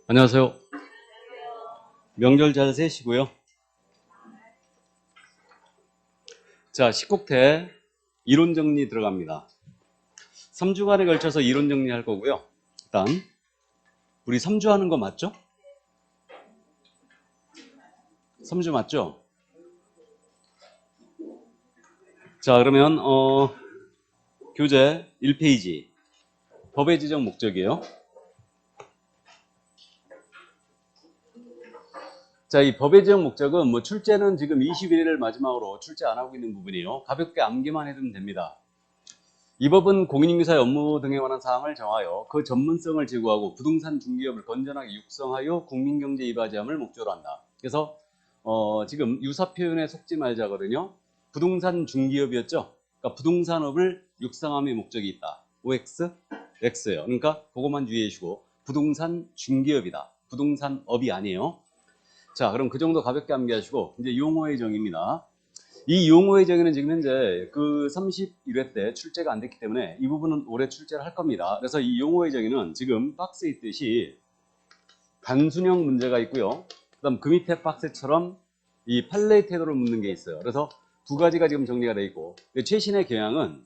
안녕하세요. 명절 잘 세시고요. 자, 10국태 이론 정리 들어갑니다. 3주간에 걸쳐서 이론 정리할 거고요. 일단 우리 3주 하는 거 맞죠? 3주 맞죠? 자, 그러면 교재 1페이지 법의 지정 목적이에요. 자, 이 법의 지정 목적은 뭐 출제는 지금 21일을 마지막으로 출제 안 하고 있는 부분이에요. 가볍게 암기만 해두면 됩니다. 이 법은 공인인증사의 업무 등에 관한 사항을 정하여 그 전문성을 제고하고 부동산 중개업을 건전하게 육성하여 국민경제에 이바지함을 목적으로 한다. 그래서 지금 유사 표현에 속지 말자거든요. 부동산 중개업이었죠. 그러니까 부동산업을 육성함의 목적이 있다. OX, X예요. 그러니까 그것만 주의해 주시고 부동산 중개업이다. 부동산업이 아니에요. 자, 그럼 그 정도 가볍게 암기하시고 이제 용어의 정의입니다. 이 용어의 정의는 지금 현재 그 31회 때 출제가 안 됐기 때문에 이 부분은 올해 출제를 할 겁니다. 그래서 이 용어의 정의는 지금 박스에 있듯이 단순형 문제가 있고요. 그다음 그 밑에 박스처럼 이 판례 태도를 묻는 게 있어요. 그래서 두 가지가 지금 정리가 되어 있고 최신의 경향은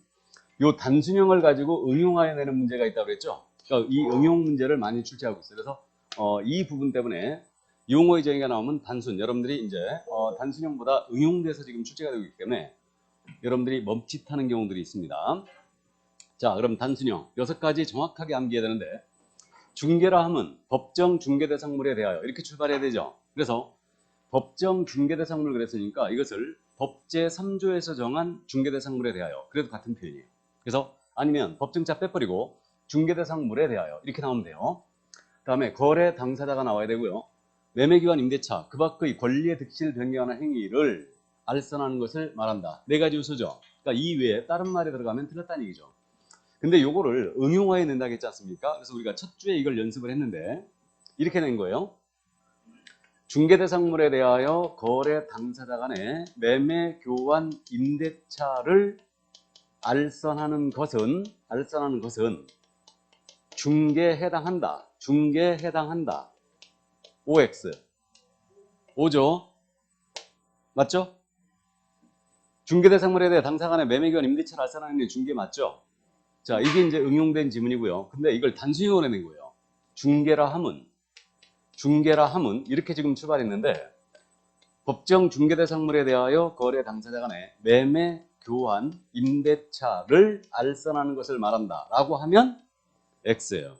이 단순형을 가지고 응용해야 되는 문제가 있다고 그랬죠. 그러니까 이 응용 문제를 많이 출제하고 있어요. 그래서 이 부분 때문에 용어의 정의가 나오면 단순, 여러분들이 이제 단순형보다 응용돼서 지금 출제가 되고 있기 때문에 여러분들이 멈칫하는 경우들이 있습니다. 자, 그럼 단순형 6가지 정확하게 암기해야 되는데 중개라 함은 법정 중개대상물에 대하여 이렇게 출발해야 되죠. 그래서 법정 중개대상물 그랬으니까 이것을 법제 3조에서 정한 중개대상물에 대하여 그래도 같은 표현이에요. 그래서 아니면 법정자 빼버리고 중개대상물에 대하여 이렇게 나오면 돼요. 다음에 거래 당사자가 나와야 되고요. 매매기관 임대차 그 밖의 권리의 득실 변경하는 행위를 알선하는 것을 말한다. 4가지 요소죠. 그러니까 이 외에 다른 말이 들어가면 틀렸다는 얘기죠. 근데 요거를 응용화해 낸다고 했지 않습니까? 그래서 우리가 첫 주에 이걸 연습을 했는데 이렇게 낸 거예요. 중개대상물에 대하여 거래 당사자 간의 매매, 교환, 임대차를 알선하는 것은 중개에 해당한다. 중개에 해당한다. OX. 오죠? 맞죠? 중개대상물에 대해 당사자 간의 매매, 교환, 임대차를 알선하는 게 중개 맞죠? 자, 이게 이제 응용된 지문이고요. 근데 이걸 단순형으로 내는 거예요. 중개라 함은 이렇게 지금 출발했는데 법정 중개대상물에 대하여 거래 당사자 간의 매매, 교환, 임대차를 알선하는 것을 말한다 라고 하면 X예요.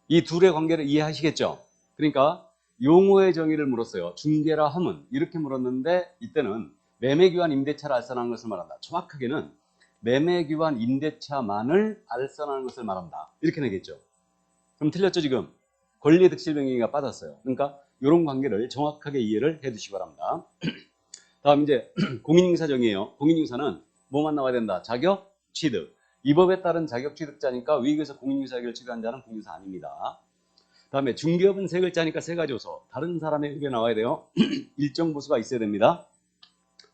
이 둘의 관계를 이해하시겠죠? 그러니까 용어의 정의를 물었어요. 중개라 함은 이렇게 물었는데 이때는 매매, 교환, 임대차를 알선하는 것을 말한다. 정확하게는 매매, 교환, 임대차만을 알선하는 것을 말한다. 이렇게 내겠죠. 그럼 틀렸죠 지금? 권리의 득실 변경이가 빠졌어요. 그러니까 이런 관계를 정확하게 이해를 해 두시기 바랍니다. 다음 이제 공인인사정의예요. 공인인사는 뭐만 나와야 된다? 자격, 취득. 이 법에 따른 자격 취득자니까 위익에서 공인인사 자격을 취득한 자는 공인인사 아닙니다. 다음에 중개업은 3글자니까 3가지 요소. 다른 사람의 의견 나와야 돼요. 일정 보수가 있어야 됩니다.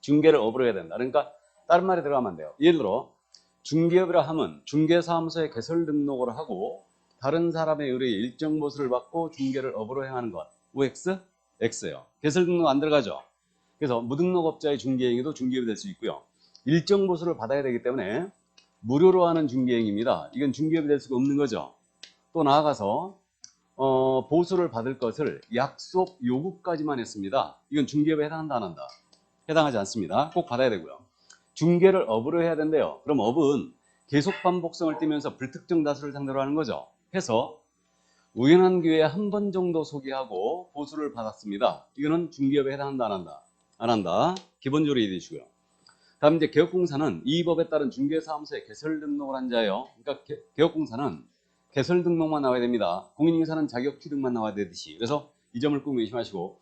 중개를 업으로 해야 된다. 그러니까 다른 말이 들어가면 안 돼요. 예를 들어 중개업이라 함은 중개사무소에 개설 등록을 하고 다른 사람의 의뢰에 일정 보수를 받고 중개를 업으로 행하는 것. OX? X예요. 개설 등록 안 들어가죠. 그래서 무등록업자의 중개행위도 중개업이 될 수 있고요. 일정 보수를 받아야 되기 때문에 무료로 하는 중개행위입니다. 이건 중개업이 될 수가 없는 거죠. 또 나아가서 보수를 받을 것을 약속 요구까지만 했습니다. 이건 중개업에 해당한다 안 한다? 해당하지 않습니다. 꼭 받아야 되고요. 중개를 업으로 해야 된대요. 그럼 업은 계속 반복성을 띠면서 불특정 다수를 상대로 하는 거죠. 해서 우연한 기회에 한 번 정도 소개하고 보수를 받았습니다. 이거는 중개업에 해당한다 안 한다? 안 한다. 기본적으로 이해해 주시고요. 다음 이제 개업공사는 이 법에 따른 중개사무소에 개설 등록을 한 자예요. 그러니까 개업공사는 개설 등록만 나와야 됩니다. 공인인사는 자격 취득만 나와야 되듯이. 그래서 이 점을 꼭 명심하시고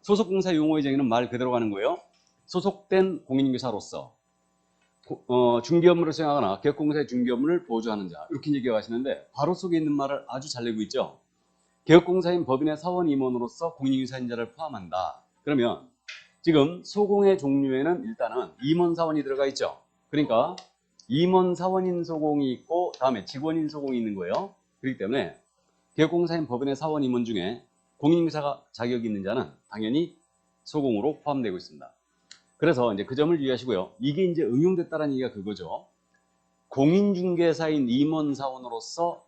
소속공사 용어의 정의는 말 그대로 가는 거예요. 소속된 공인인사로서 중개 업무를 수행하거나 개업공사의 중개 업무를 보조하는 자 이렇게 얘기하시는데 괄호 속에 있는 말을 아주 잘 내고 있죠. 개업공사인 법인의 사원 임원으로서 공인인사인자를 포함한다. 그러면 지금 소공의 종류에는 일단은 임원사원이 들어가 있죠. 그러니까 임원사원인 소공이 있고 다음에 직원인 소공이 있는 거예요. 그렇기 때문에 개혁공사인 법인의 사원 임원 중에 공인중개사가 자격이 있는 자는 당연히 소공으로 포함되고 있습니다. 그래서 이제 그 점을 유의하시고요. 이게 이제 응용됐다는 얘기가 그거죠. 공인중개사인 임원사원으로서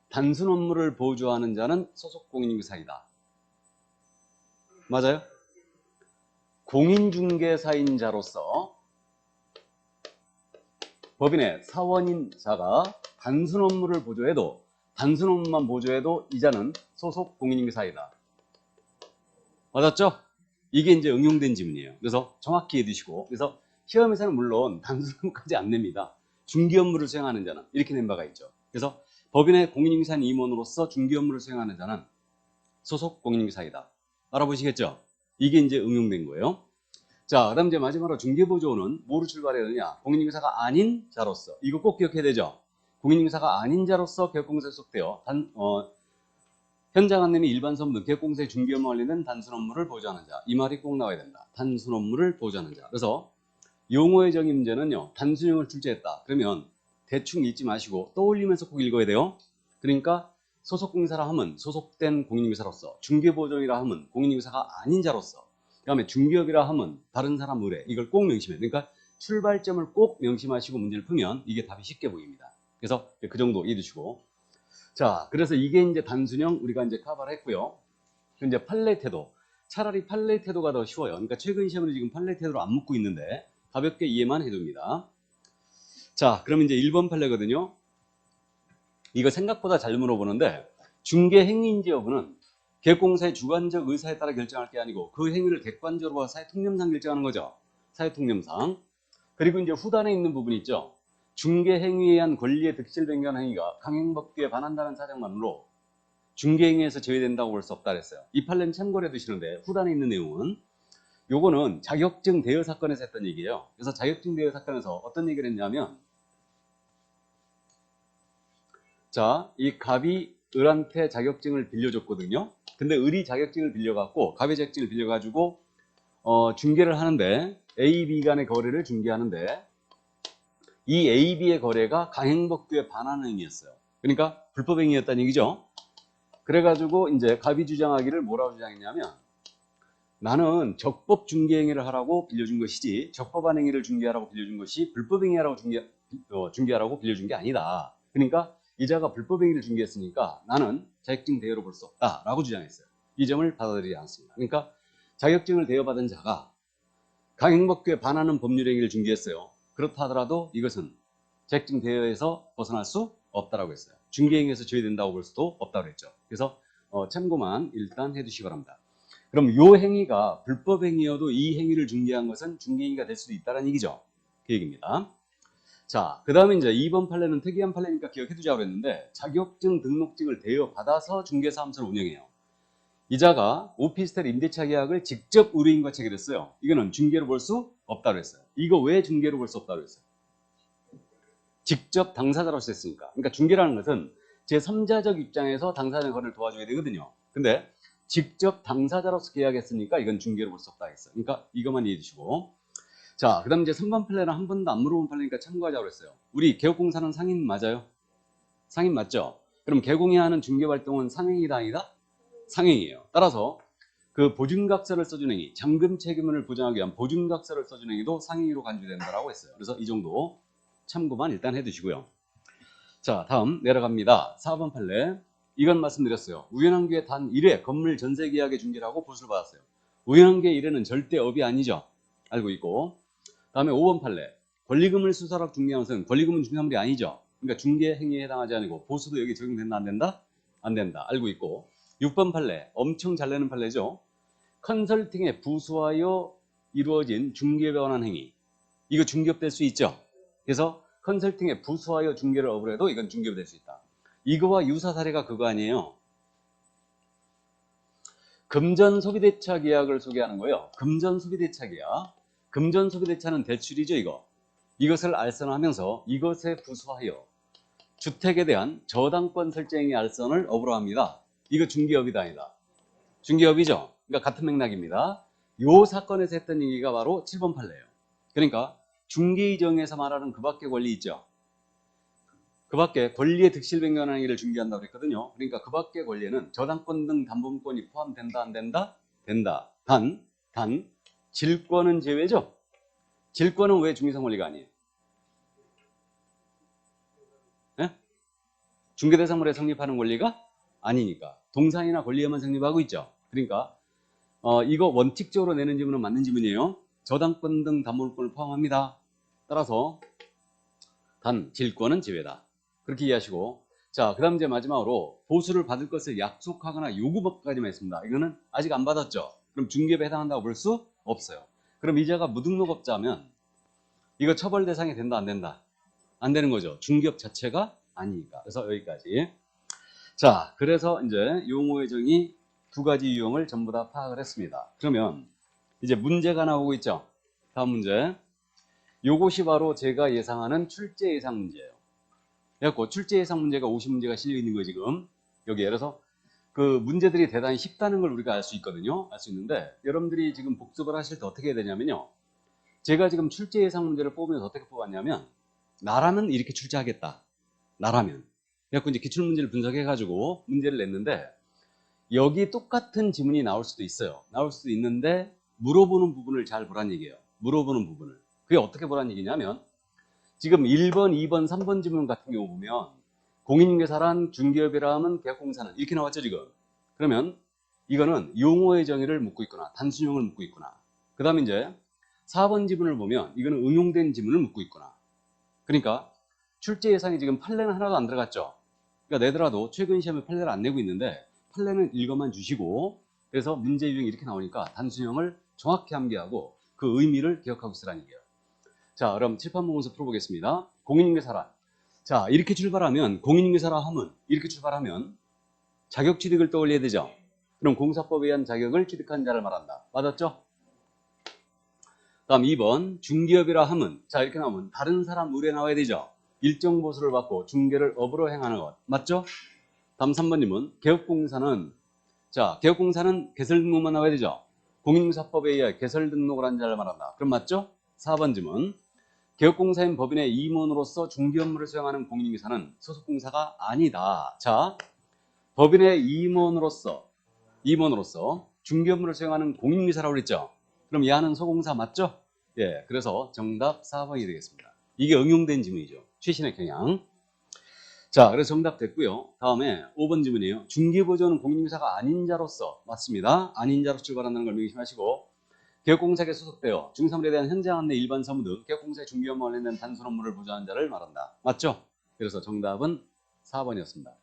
단순 업무를 보조하는 자는 소속 공인중개사이다. 맞아요? 공인중개사인 자로서 법인의 사원인 자가 단순 업무만 보조해도 이 자는 소속 공인중개사이다. 맞았죠? 이게 이제 응용된 지문이에요. 그래서 정확히 해두시고, 그래서 시험에서는 물론 단순 업무까지 안 냅니다. 중개 업무를 수행하는 자는 이렇게 낸 바가 있죠. 그래서 법인의 공인중개사인 임원으로서 중개 업무를 수행하는 자는 소속 공인중개사이다. 알아보시겠죠? 이게 이제 응용된 거예요. 자, 그다음 이제 마지막으로 중개보조는 뭐로 출발해야 되냐? 공인중개사가 아닌 자로서, 이거 꼭 기억해야 되죠. 공인중개사가 아닌 자로서 개혁공사에 속되어 현장 안내 및 일반 선분, 개혁공사의 중개 업무 관련된 단순 업무를 보조하는 자. 이 말이 꼭 나와야 된다. 단순 업무를 보조하는 자. 그래서 용어의 정의 문제는요, 단순형을 출제했다. 그러면 대충 잊지 마시고 떠올리면서 꼭 읽어야 돼요. 그러니까 소속 공인중개사라 하면 소속된 공인중개사로서, 중개보조이라 하면 공인중개사가 아닌 자로서, 그 다음에 중개업이라 하면 다른 사람 의뢰. 이걸 꼭 명심해요. 그러니까 출발점을 꼭 명심하시고 문제를 풀면 이게 답이 쉽게 보입니다. 그래서 그 정도 이해두시고. 자, 그래서 이게 이제 단순형 우리가 이제 커버를 했고요. 이제 판례 태도. 차라리 판례 태도가 더 쉬워요. 그러니까 최근 시험은 지금 판례 태도를 안 묻고 있는데 가볍게 이해만 해둡니다. 자, 그럼 이제 1번 판례거든요. 이거 생각보다 잘 물어보는데, 중개 행위인지 여부는 개혁공사의 주관적 의사에 따라 결정할 게 아니고 그 행위를 객관적으로 사회통념상 결정하는 거죠. 사회통념상. 그리고 이제 후단에 있는 부분이 있죠. 중개 행위에 의한 권리의 득실 변경한 행위가 강행법규에 반한다는 사정만으로 중개 행위에서 제외된다고 볼 수 없다 그랬어요. 이 판례는 참고를 해두시는데, 후단에 있는 내용은 요거는 자격증 대여 사건에서 했던 얘기예요. 그래서 자격증 대여 사건에서 어떤 얘기를 했냐면, 자, 이 갑이 을한테 자격증을 빌려줬거든요. 근데 을이 자격증을 빌려갖고, 갑의 자격증을 빌려가지고 중개를 하는데, A, B 간의 거래를 중개하는데, 이 A, B의 거래가 강행법규에 반하는 행위였어요. 그러니까 불법 행위였다는 얘기죠. 그래가지고 이제 갑이 주장하기를 뭐라고 주장했냐면, 나는 적법 중개 행위를 하라고 빌려준 것이지 적법한 행위를 중개하라고 빌려준 것이 불법 행위하라고 중개하라고 빌려준 게 아니다. 그러니까 이자가 불법 행위를 중개했으니까 나는 자격증 대여로 볼 수 없다라고 주장했어요. 이 점을 받아들이지 않습니다. 그러니까 자격증을 대여받은 자가 강행법규에 반하는 법률 행위를 중개했어요. 그렇다 하더라도 이것은 자격증 대여에서 벗어날 수 없다라고 했어요. 중개 행위에서 제외된다고 볼 수도 없다고 했죠. 그래서 참고만 일단 해두시기 바랍니다. 그럼 이 행위가 불법 행위여도 이 행위를 중개한 것은 중개 행위가 될 수도 있다는 얘기죠. 그 얘기입니다. 자, 그 다음에 이제 2번 판례는 특이한 판례니까 기억해두자고 그랬는데, 자격증 등록증을 대여받아서 중개사무소를 운영해요. 이자가 오피스텔 임대차 계약을 직접 의뢰인과 체결했어요. 이거는 중개로 볼 수 없다고 했어요. 이거 왜 중개로 볼 수 없다고 했어요? 직접 당사자로서 했으니까. 그러니까 중개라는 것은 제3자적 입장에서 당사자의 거래를 도와줘야 되거든요. 근데 직접 당사자로서 계약했으니까 이건 중개로 볼 수 없다 했어요. 그러니까 이것만 이해해 주시고. 자, 그 다음 이제 3번 판례는 한 번도 안 물어본 판례니까 참고하자고 그랬어요. 우리 개혁공사는 상인 맞아요? 상인 맞죠? 그럼 개공이 하는 중개활동은 상행이다 아니다? 상행이에요. 따라서 그 보증각서를 써준 행위, 잠금 책임을 보장하기 위한 보증각서를 써준 행위도 상행위로 간주된다라고 했어요. 그래서 이 정도 참고만 일단 해두시고요. 자, 다음 내려갑니다. 4번 판례. 이건 말씀드렸어요. 우연한 기회 단 1회 건물 전세 계약의 중개라고 보수를 받았어요. 우연한 기회 1회는 절대 업이 아니죠. 알고 있고. 다음에 5번 판례. 권리금을 수사하고 중개한 것은 권리금은 중개물이 아니죠. 그러니까 중개 행위에 해당하지 않고 보수도 여기 적용된다 안 된다? 안 된다. 알고 있고. 6번 판례. 엄청 잘 내는 판례죠. 컨설팅에 부수하여 이루어진 중개에 관한 행위. 이거 중개업 될 수 있죠. 그래서 컨설팅에 부수하여 중개를 업을 해도 이건 중개업이 될 수 있다. 이거와 유사 사례가 그거 아니에요. 금전 소비대차 계약을 소개하는 거예요. 금전 소비대차 계약. 금전 소비대차는 대출이죠, 이거. 이것을 알선하면서 이것에 부수하여 주택에 대한 저당권 설정의 알선을 업으로 합니다. 이거 중개업이다 아니다? 중개업이죠. 그러니까 같은 맥락입니다. 이 사건에서 했던 얘기가 바로 7번 판례예요. 그러니까 중개이정에서 말하는 그 밖의 권리 있죠. 그 밖에 권리의 득실 변경하는 일을 중개한다고 그랬거든요. 그러니까 그 밖의 권리에는 저당권 등 담보물권이 포함된다, 안 된다? 된다. 단, 질권은 제외죠. 질권은 왜 중개상 권리가 아니에요? 예? 중개대상물에 성립하는 권리가 아니니까. 동산이나 권리에만 성립하고 있죠. 그러니까 이거 원칙적으로 내는 지문은 맞는 지문이에요. 저당권 등 담보물권을 포함합니다. 따라서 단, 질권은 제외다. 그렇게 이해하시고, 자, 그 다음 이제 마지막으로 보수를 받을 것을 약속하거나 요구까지만 했습니다. 이거는 아직 안 받았죠? 그럼 중개업에 해당한다고 볼 수 없어요. 그럼 이자가 무등록업자면 이거 처벌 대상이 된다, 안 된다? 안 되는 거죠. 중개업 자체가 아니니까. 그래서 여기까지. 자, 그래서 이제 용어의 정의 두 가지 유형을 전부 다 파악을 했습니다. 그러면 이제 문제가 나오고 있죠? 다음 문제. 요것이 바로 제가 예상하는 출제 예상 문제예요. 그래갖고 출제 예상 문제가 50문제가 실려 있는 거예요, 지금. 여기 예를 들어서 그 문제들이 대단히 쉽다는 걸 우리가 알 수 있거든요. 알 수 있는데 여러분들이 지금 복습을 하실 때 어떻게 해야 되냐면요. 제가 지금 출제 예상 문제를 뽑으면서 어떻게 뽑았냐면 나라면 이렇게 출제하겠다. 나라면. 그래갖고 이제 기출문제를 분석해가지고 문제를 냈는데 여기 똑같은 지문이 나올 수도 있어요. 나올 수도 있는데 물어보는 부분을 잘 보란 얘기예요. 물어보는 부분을. 그게 어떻게 보란 얘기냐면 지금 1번, 2번, 3번 지문 같은 경우 보면 공인중개사란 중개업이라면 계약공사는 이렇게 나왔죠 지금. 그러면 이거는 용어의 정의를 묻고 있구나. 단순형을 묻고 있구나. 그 다음에 이제 4번 지문을 보면 이거는 응용된 지문을 묻고 있구나. 그러니까 출제 예상이 지금 판례는 하나도 안 들어갔죠. 그러니까 내더라도 최근 시험에 판례를 안 내고 있는데 판례는 읽어만 주시고 그래서 문제 유형이 이렇게 나오니까 단순형을 정확히 암기하고 그 의미를 기억하고 있으라는 얘기예요. 자, 그럼 칠판 보면서 풀어보겠습니다. 공인중개사란. 자, 이렇게 출발하면 공인중개사라 하면 이렇게 출발하면 자격 취득을 떠올려야 되죠. 그럼 공사법에 의한 자격을 취득한 자를 말한다. 맞았죠? 다음 2번 중개업이라 하면 자 이렇게 나오면 다른 사람 의뢰 나와야 되죠. 일정 보수를 받고 중개를 업으로 행하는 것. 맞죠? 다음 3번님은 개업공사는 자 개업공사는 개설 등록만 나와야 되죠. 공인중개사법에 의해 개설 등록을 한 자를 말한다. 그럼 맞죠? 4번 질문 개업공사인 법인의 임원으로서 중개 업무를 수행하는 공인중개사는 소속공사가 아니다. 자 법인의 임원으로서 중개 업무를 수행하는 공인중개사라고 그랬죠. 그럼 얘는 소공사 맞죠? 예, 그래서 정답 4번이 되겠습니다. 이게 응용된 지문이죠. 최신의 경향. 자, 그래서 정답 됐고요. 다음에 5번 지문이에요. 중개보조는 공인중개사가 아닌 자로서 맞습니다. 아닌 자로서 출발한다는 걸 명심하시고 개업공사에 소속되어 중개사물에 대한 현장 안내 일반 사무 등 개업공사의 중개 업무와 관련된 단순 업무를 보조하는 자를 말한다. 맞죠? 그래서 정답은 4번이었습니다.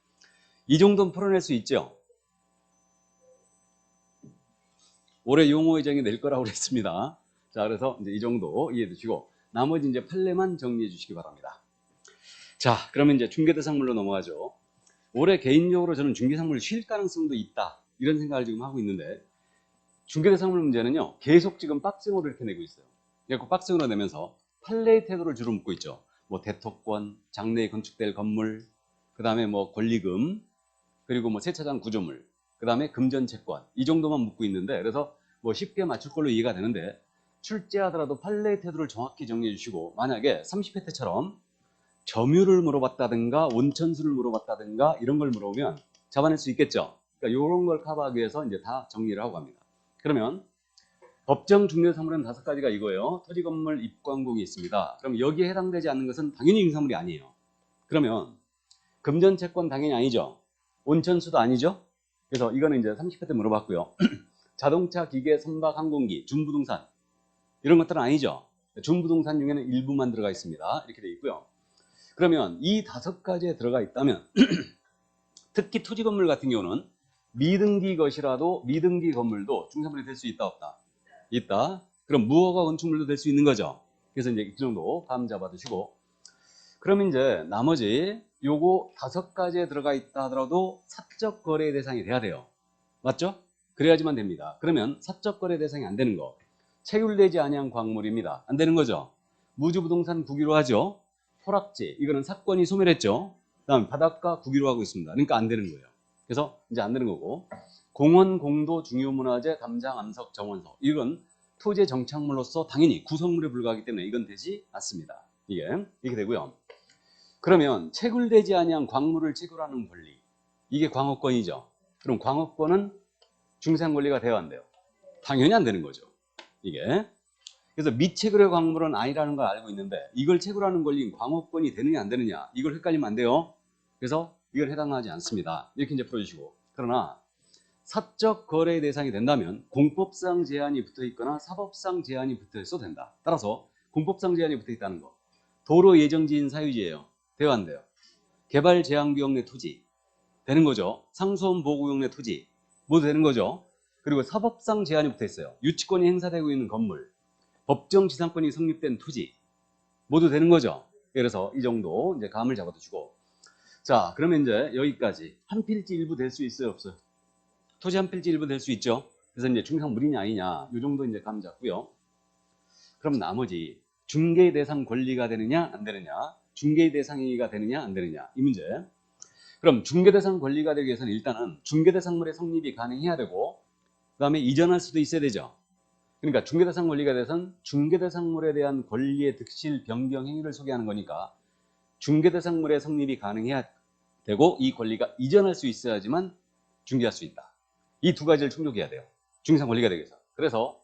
이 정도는 풀어낼 수 있죠? 올해 용어 의정이 낼 거라고 그랬습니다. 자, 그래서 이제 이 정도 이해해 두시고 나머지 이제 판례만 정리해 주시기 바랍니다. 자, 그러면 이제 중개대상물로 넘어가죠. 올해 개인적으로 저는 중개상물 쉴 가능성도 있다. 이런 생각을 지금 하고 있는데 중개대상물 문제는요. 계속 지금 박스형으로 이렇게 내고 있어요. 그래서 박스형으로 내면서 판례의 태도를 주로 묻고 있죠. 뭐 대토권, 장래에 건축될 건물, 그 다음에 뭐 권리금, 그리고 뭐 세차장 구조물, 그 다음에 금전채권 이 정도만 묻고 있는데 그래서 뭐 쉽게 맞출 걸로 이해가 되는데 출제하더라도 판례의 태도를 정확히 정리해 주시고 만약에 30회 때처럼 점유를 물어봤다든가 온천수를 물어봤다든가 이런 걸 물어보면 잡아낼 수 있겠죠. 그러니까 이런 걸 커버하기 위해서 이제 다 정리를 하고 갑니다. 그러면 법정 중개사물은 5가지가 이거예요. 토지 건물 입광공이 있습니다. 그럼 여기에 해당되지 않는 것은 당연히 임사물이 아니에요. 그러면 금전채권 당연히 아니죠. 온천수도 아니죠. 그래서 이거는 이제 30회 때 물어봤고요. 자동차, 기계, 선박, 항공기, 준부동산 이런 것들은 아니죠. 준부동산 중에는 일부만 들어가 있습니다. 이렇게 돼 있고요. 그러면 이 5가지에 들어가 있다면 특히 토지 건물 같은 경우는 미등기 것이라도 미등기 건물도 중개사물이 될 수 있다 없다? 있다. 그럼 무허가 건축물도 될 수 있는 거죠. 그래서 이제 이 정도 감 잡아 두시고 그러면 이제 나머지 요거 5가지에 들어가 있다 하더라도 사적 거래 대상이 돼야 돼요. 맞죠? 그래야지만 됩니다. 그러면 사적 거래 대상이 안 되는 거. 체결되지 아니한 광물입니다. 안 되는 거죠. 무주부동산 국유로 하죠. 토락지 이거는 사건이 소멸했죠. 그다음 바닷가 국유로 하고 있습니다. 그러니까 안 되는 거예요. 그래서 이제 안 되는 거고 공원, 공도, 중요문화재, 담장, 암석, 정원서 이건 토지의 정착물로서 당연히 구성물에 불과하기 때문에 이건 되지 않습니다. 이게 이렇게 되고요. 그러면 채굴되지 아니한 광물을 채굴하는 권리, 이게 광업권이죠. 그럼 광업권은 중개상 권리가 돼야 한대요. 당연히 안 되는 거죠, 이게. 그래서 미채굴의 광물은 아니라는 걸 알고 있는데 이걸 채굴하는 권리인 광업권이 되느냐 안 되느냐, 이걸 헷갈리면 안 돼요. 그래서 이걸 해당하지 않습니다. 이렇게 이제 풀어주시고, 그러나 사적 거래의 대상이 된다면 공법상 제한이 붙어 있거나 사법상 제한이 붙어 있어도 된다. 따라서 공법상 제한이 붙어 있다는 거, 도로 예정지인 사유지예요. 돼요 안 돼요? 개발 제한 구역 내 토지 되는 거죠. 상수원 보호구역 내 토지 모두 되는 거죠. 그리고 사법상 제한이 붙어 있어요. 유치권이 행사되고 있는 건물, 법정 지상권이 성립된 토지 모두 되는 거죠. 그래서 이 정도 이제 감을 잡아두시고, 자, 그러면 이제 여기까지 한 필지 일부 될 수 있어요, 없어요? 토지 한 필지 일부 될 수 있죠. 그래서 이제 중개상 물이냐 아니냐, 이 정도 이제 감 잡고요. 그럼 나머지 중개 대상 권리가 되느냐 안 되느냐, 중개 대상이가 되느냐 안 되느냐, 이 문제. 그럼 중개 대상 권리가 되기 위해서는 일단은 중개 대상물의 성립이 가능해야 되고, 그 다음에 이전할 수도 있어야 되죠. 그러니까 중개 대상 권리가 돼서는 중개 대상물에 대한 권리의 득실 변경 행위를 소개하는 거니까 중개 대상물의 성립이 가능해야 되고, 이 권리가 이전할 수 있어야지만 중개할 수 있다. 이 두 가지를 충족해야 돼요, 중개상 권리가 되기 위해서. 그래서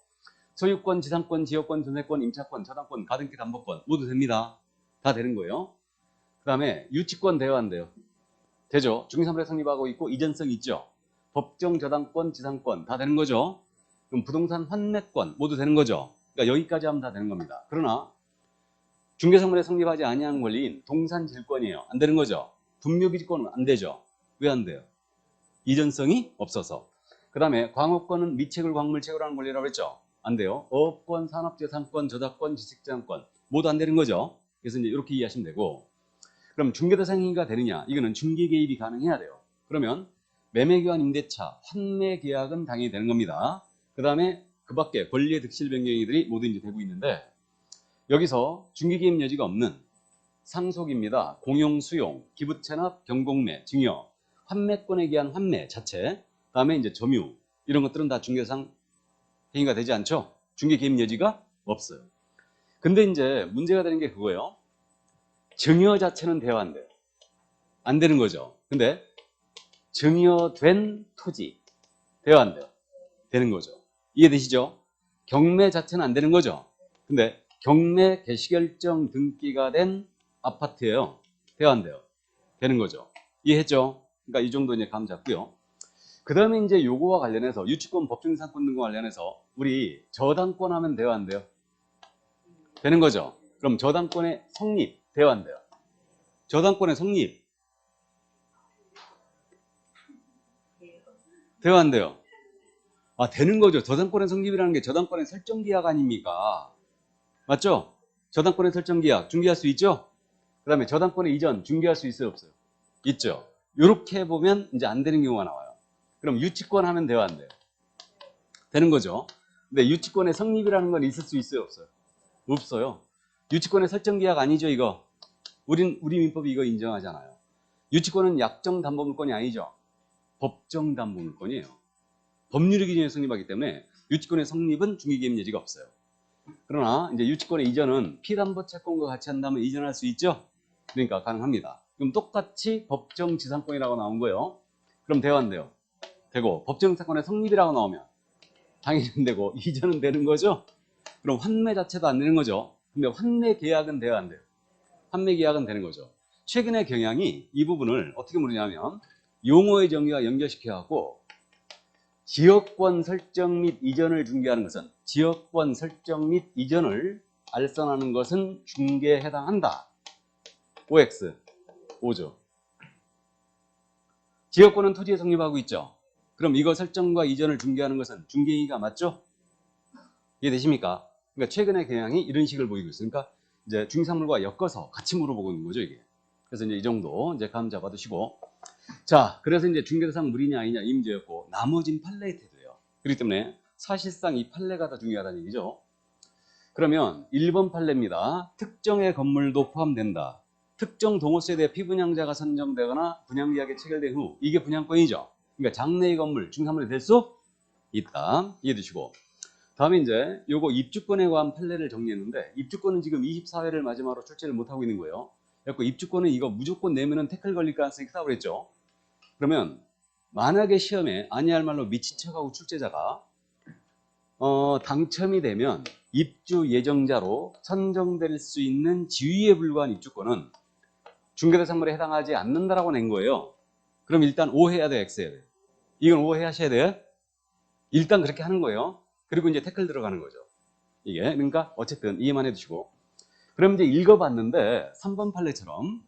소유권, 지상권, 지역권, 전세권, 임차권, 저당권, 가등기 담보권 모두 됩니다. 다 되는 거예요. 그 다음에 유치권 돼요 안 돼요? 되죠. 중개상물에 성립하고 있고 이전성 있죠. 법정 저당권, 지상권 다 되는 거죠. 그럼 부동산 환매권 모두 되는 거죠. 그러니까 여기까지 하면 다 되는 겁니다. 그러나 중개상물에 성립하지 아니한 권리인 동산질권이에요. 안 되는 거죠. 분묘기지권은 안 되죠. 왜 안 돼요? 이전성이 없어서. 그 다음에 광업권은 미채굴, 광물채굴하는 권리라고 했죠. 안 돼요. 어업권, 산업재산권, 저작권, 지식재산권 모두 안 되는 거죠. 그래서 이제 이렇게 이해하시면 되고, 그럼 중개대상행위가 되느냐? 이거는 중개 개입이 가능해야 돼요. 그러면 매매교환 임대차, 환매계약은 당연히 되는 겁니다. 그 다음에 그 밖에 권리의 득실 변경행위들이 모두 이제 되고 있는데, 여기서 중개 개입 여지가 없는 상속입니다. 공용, 수용, 기부 체납, 경공매, 증여, 환매권에 기한 환매 자체, 그 다음에 이제 점유, 이런 것들은 다 중개상 행위가 되지 않죠. 중개 개입 여지가 없어요. 근데 이제 문제가 되는 게 그거예요. 증여 자체는 돼야 안 돼요. 안 되는 거죠. 근데 증여된 토지 돼야 안 돼요. 되는 거죠. 이해되시죠? 경매 자체는 안 되는 거죠. 근데 경매 개시결정 등기가 된 아파트예요. 돼야 안 돼요? 되는 거죠. 이해했죠? 그러니까 이 정도 이제 감 잡고요. 그 다음에 이제 요거와 관련해서 유치권, 법정지상권 등과 관련해서 우리 저당권 하면 돼요 안 돼요? 되는 거죠. 그럼 저당권의 성립 돼요 안 돼요? 저당권의 성립 돼요 안 돼요? 아, 되는 거죠. 저당권의 성립이라는 게 저당권의 설정계약 아닙니까? 맞죠? 저당권의 설정계약 중개할 수 있죠? 그 다음에 저당권의 이전 중개할 수 있어요 없어요? 있죠. 이렇게 보면 이제 안 되는 경우가 나와요. 그럼 유치권 하면 돼요 안 돼요? 되는 거죠. 근데 유치권의 성립이라는 건 있을 수 있어요 없어요? 없어요. 유치권의 설정계약 아니죠 이거? 우리 민법이 이거 인정하잖아요. 유치권은 약정담보물권이 아니죠. 법정담보물권이에요. 법률의 기준에 성립하기 때문에 유치권의 성립은 중개개입 여지가 없어요. 그러나 이제 유치권의 이전은 피담보 채권과 같이 한다면 이전할 수 있죠. 그러니까 가능합니다. 그럼 똑같이 법정지상권이라고 나온 거예요. 그럼 돼요 안 돼요? 되고, 법정지상권의 성립이라고 나오면 당연히 안 되고 이전은 되는 거죠. 그럼 환매 자체도 안 되는 거죠. 근데 환매 계약은 돼요 안 돼요? 환매 계약은 되는 거죠. 최근의 경향이 이 부분을 어떻게 모르냐면 용어의 정의와 연결시켜갖고 지역권 설정 및 이전을 중개하는 것은, 지역권 설정 및 이전을 알선하는 것은 중개에 해당한다. OX 5죠. 지역권은 토지에 성립하고 있죠. 그럼 이거 설정과 이전을 중개하는 것은 중개행위가 맞죠? 이해되십니까? 그러니까 최근의 경향이 이런 식을 보이고 있으니까 이제 중개사물과 엮어서 같이 물어보고 있는 거죠, 이게. 그래서 이제 이 정도 이제 감 잡아두시고, 자, 그래서 이제 중개대상 물이냐 아니냐 이 문제였고, 나머진 판례의 태도예요. 그렇기 때문에 사실상 이 판례가 더 중요하다는 얘기죠. 그러면 1번 판례입니다. 특정의 건물도 포함된다. 특정 동호세에 대해 피분양자가 선정되거나 분양계약이 체결된 후, 이게 분양권이죠. 그러니까 장래의 건물, 중개사물이 될 수 있다. 이해해 두시고, 다음에 이제 요거 입주권에 관한 판례를 정리했는데, 입주권은 지금 24회를 마지막으로 출제를 못하고 있는 거예요. 그래서 입주권은 이거 무조건 내면은 태클 걸릴 가능성이 크다고 그랬죠. 그러면 만약에 시험에 아니할 말로 미친 척하고 출제자가 당첨이 되면 입주 예정자로 선정될 수 있는 지위에 불과한 입주권은 중개대상물에 해당하지 않는다라고 낸 거예요. 그럼 일단 오해해야 돼, X해야 돼. 이건 오해하셔야 돼. 일단 그렇게 하는 거예요. 그리고 이제 태클 들어가는 거죠. 이게 그러니까 어쨌든 이해만 해두시고. 그럼 이제 읽어봤는데 3번 판례처럼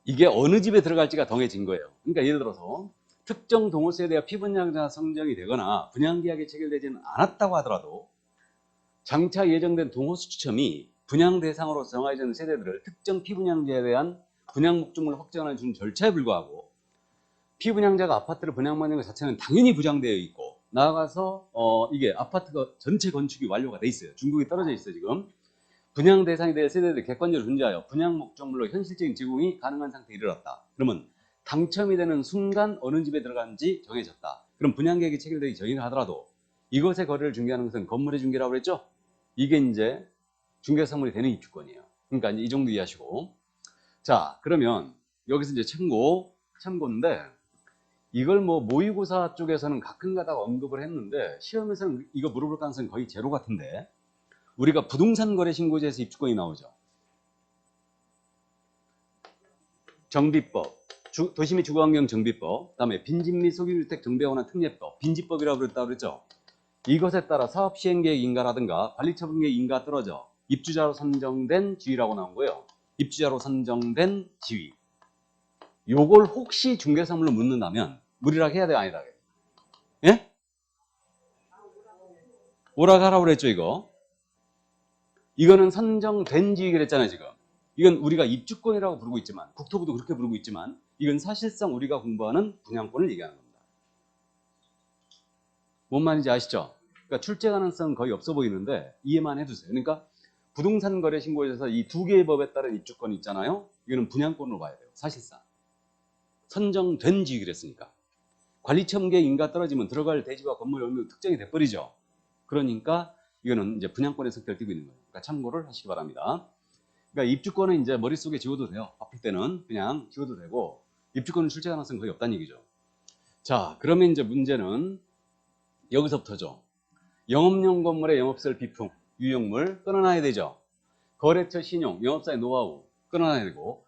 이게 어느 집에 들어갈지가 정해진 거예요. 그러니까 예를 들어서 특정 동호세에 대한 피분양자 선정이 되거나 분양계약이 체결되지는 않았다고 하더라도 장차 예정된 동호수 추첨이 분양 대상으로 정해진 세대들을 특정 피분양자에 대한 분양 목적물을 확정하는 준 절차에 불과하고 피분양자가 아파트를 분양받는 것 자체는 당연히 부장되어 있고 나아가서 이게 아파트가 전체 건축이 완료가 돼 있어요. 중국이 떨어져 있어요 지금. 분양 대상이 될 세대들이 객관적으로 존재하여 분양 목적물로 현실적인 제공이 가능한 상태에 이르렀다. 그러면 당첨이 되는 순간 어느 집에 들어가는지 정해졌다. 그럼 분양계획이 체결되기 전이라 하더라도 이것의 거래를 중개하는 것은 건물의 중개라고 그랬죠? 이게 이제 중개상물이 되는 입주권이에요. 그러니까 이제 이 정도 이해하시고. 자, 그러면 여기서 이제 참고인데 이걸 뭐 모의고사 쪽에서는 가끔 가다가 언급을 했는데 시험에서는 이거 물어볼 가능성이 거의 제로 같은데 우리가 부동산 거래 신고제에서 입주권이 나오죠. 정비법, 도시및 주거환경 정비법, 그다음에 빈집 및 소규주택 정비하거나 특례법, 빈집법이라고 그랬죠. 이것에 따라 사업시행계획 인가라든가 관리처분계획 인가 떨어져 입주자로 선정된 지위라고 나온 거예요. 입주자로 선정된 지위. 요걸 혹시 중개사물로 묻는다면 무리락 해야 돼요, 아니다? 예? 오락하라고 그랬죠, 이거. 이거는 선정된 지위 그랬잖아요, 지금. 이건 우리가 입주권이라고 부르고 있지만 국토부도 그렇게 부르고 있지만 이건 사실상 우리가 공부하는 분양권을 얘기하는 겁니다. 뭔 말인지 아시죠? 그러니까 출제 가능성은 거의 없어 보이는데 이해만 해두세요. 그러니까 부동산 거래 신고에서 이 두 개의 법에 따른 입주권이 있잖아요. 이거는 분양권으로 봐야 돼요. 사실상. 선정된 지위 그랬으니까. 관리처분계획 인가 떨어지면 들어갈 대지와 건물이 어느 특정이 돼버리죠. 그러니까 이거는 이제 분양권의 성격을 띠고 있는 거예요. 그러니까 참고를 하시기 바랍니다. 그러니까 입주권은 이제 머릿속에 지워도 돼요. 바쁠 때는 그냥 지워도 되고 입주권은 출제 가능성이 거의 없다는 얘기죠. 자, 그러면 이제 문제는 여기서부터죠. 영업용 건물의 영업설 비품, 유형물 끊어놔야 되죠. 거래처 신용, 영업사의 노하우 끊어놔야 되고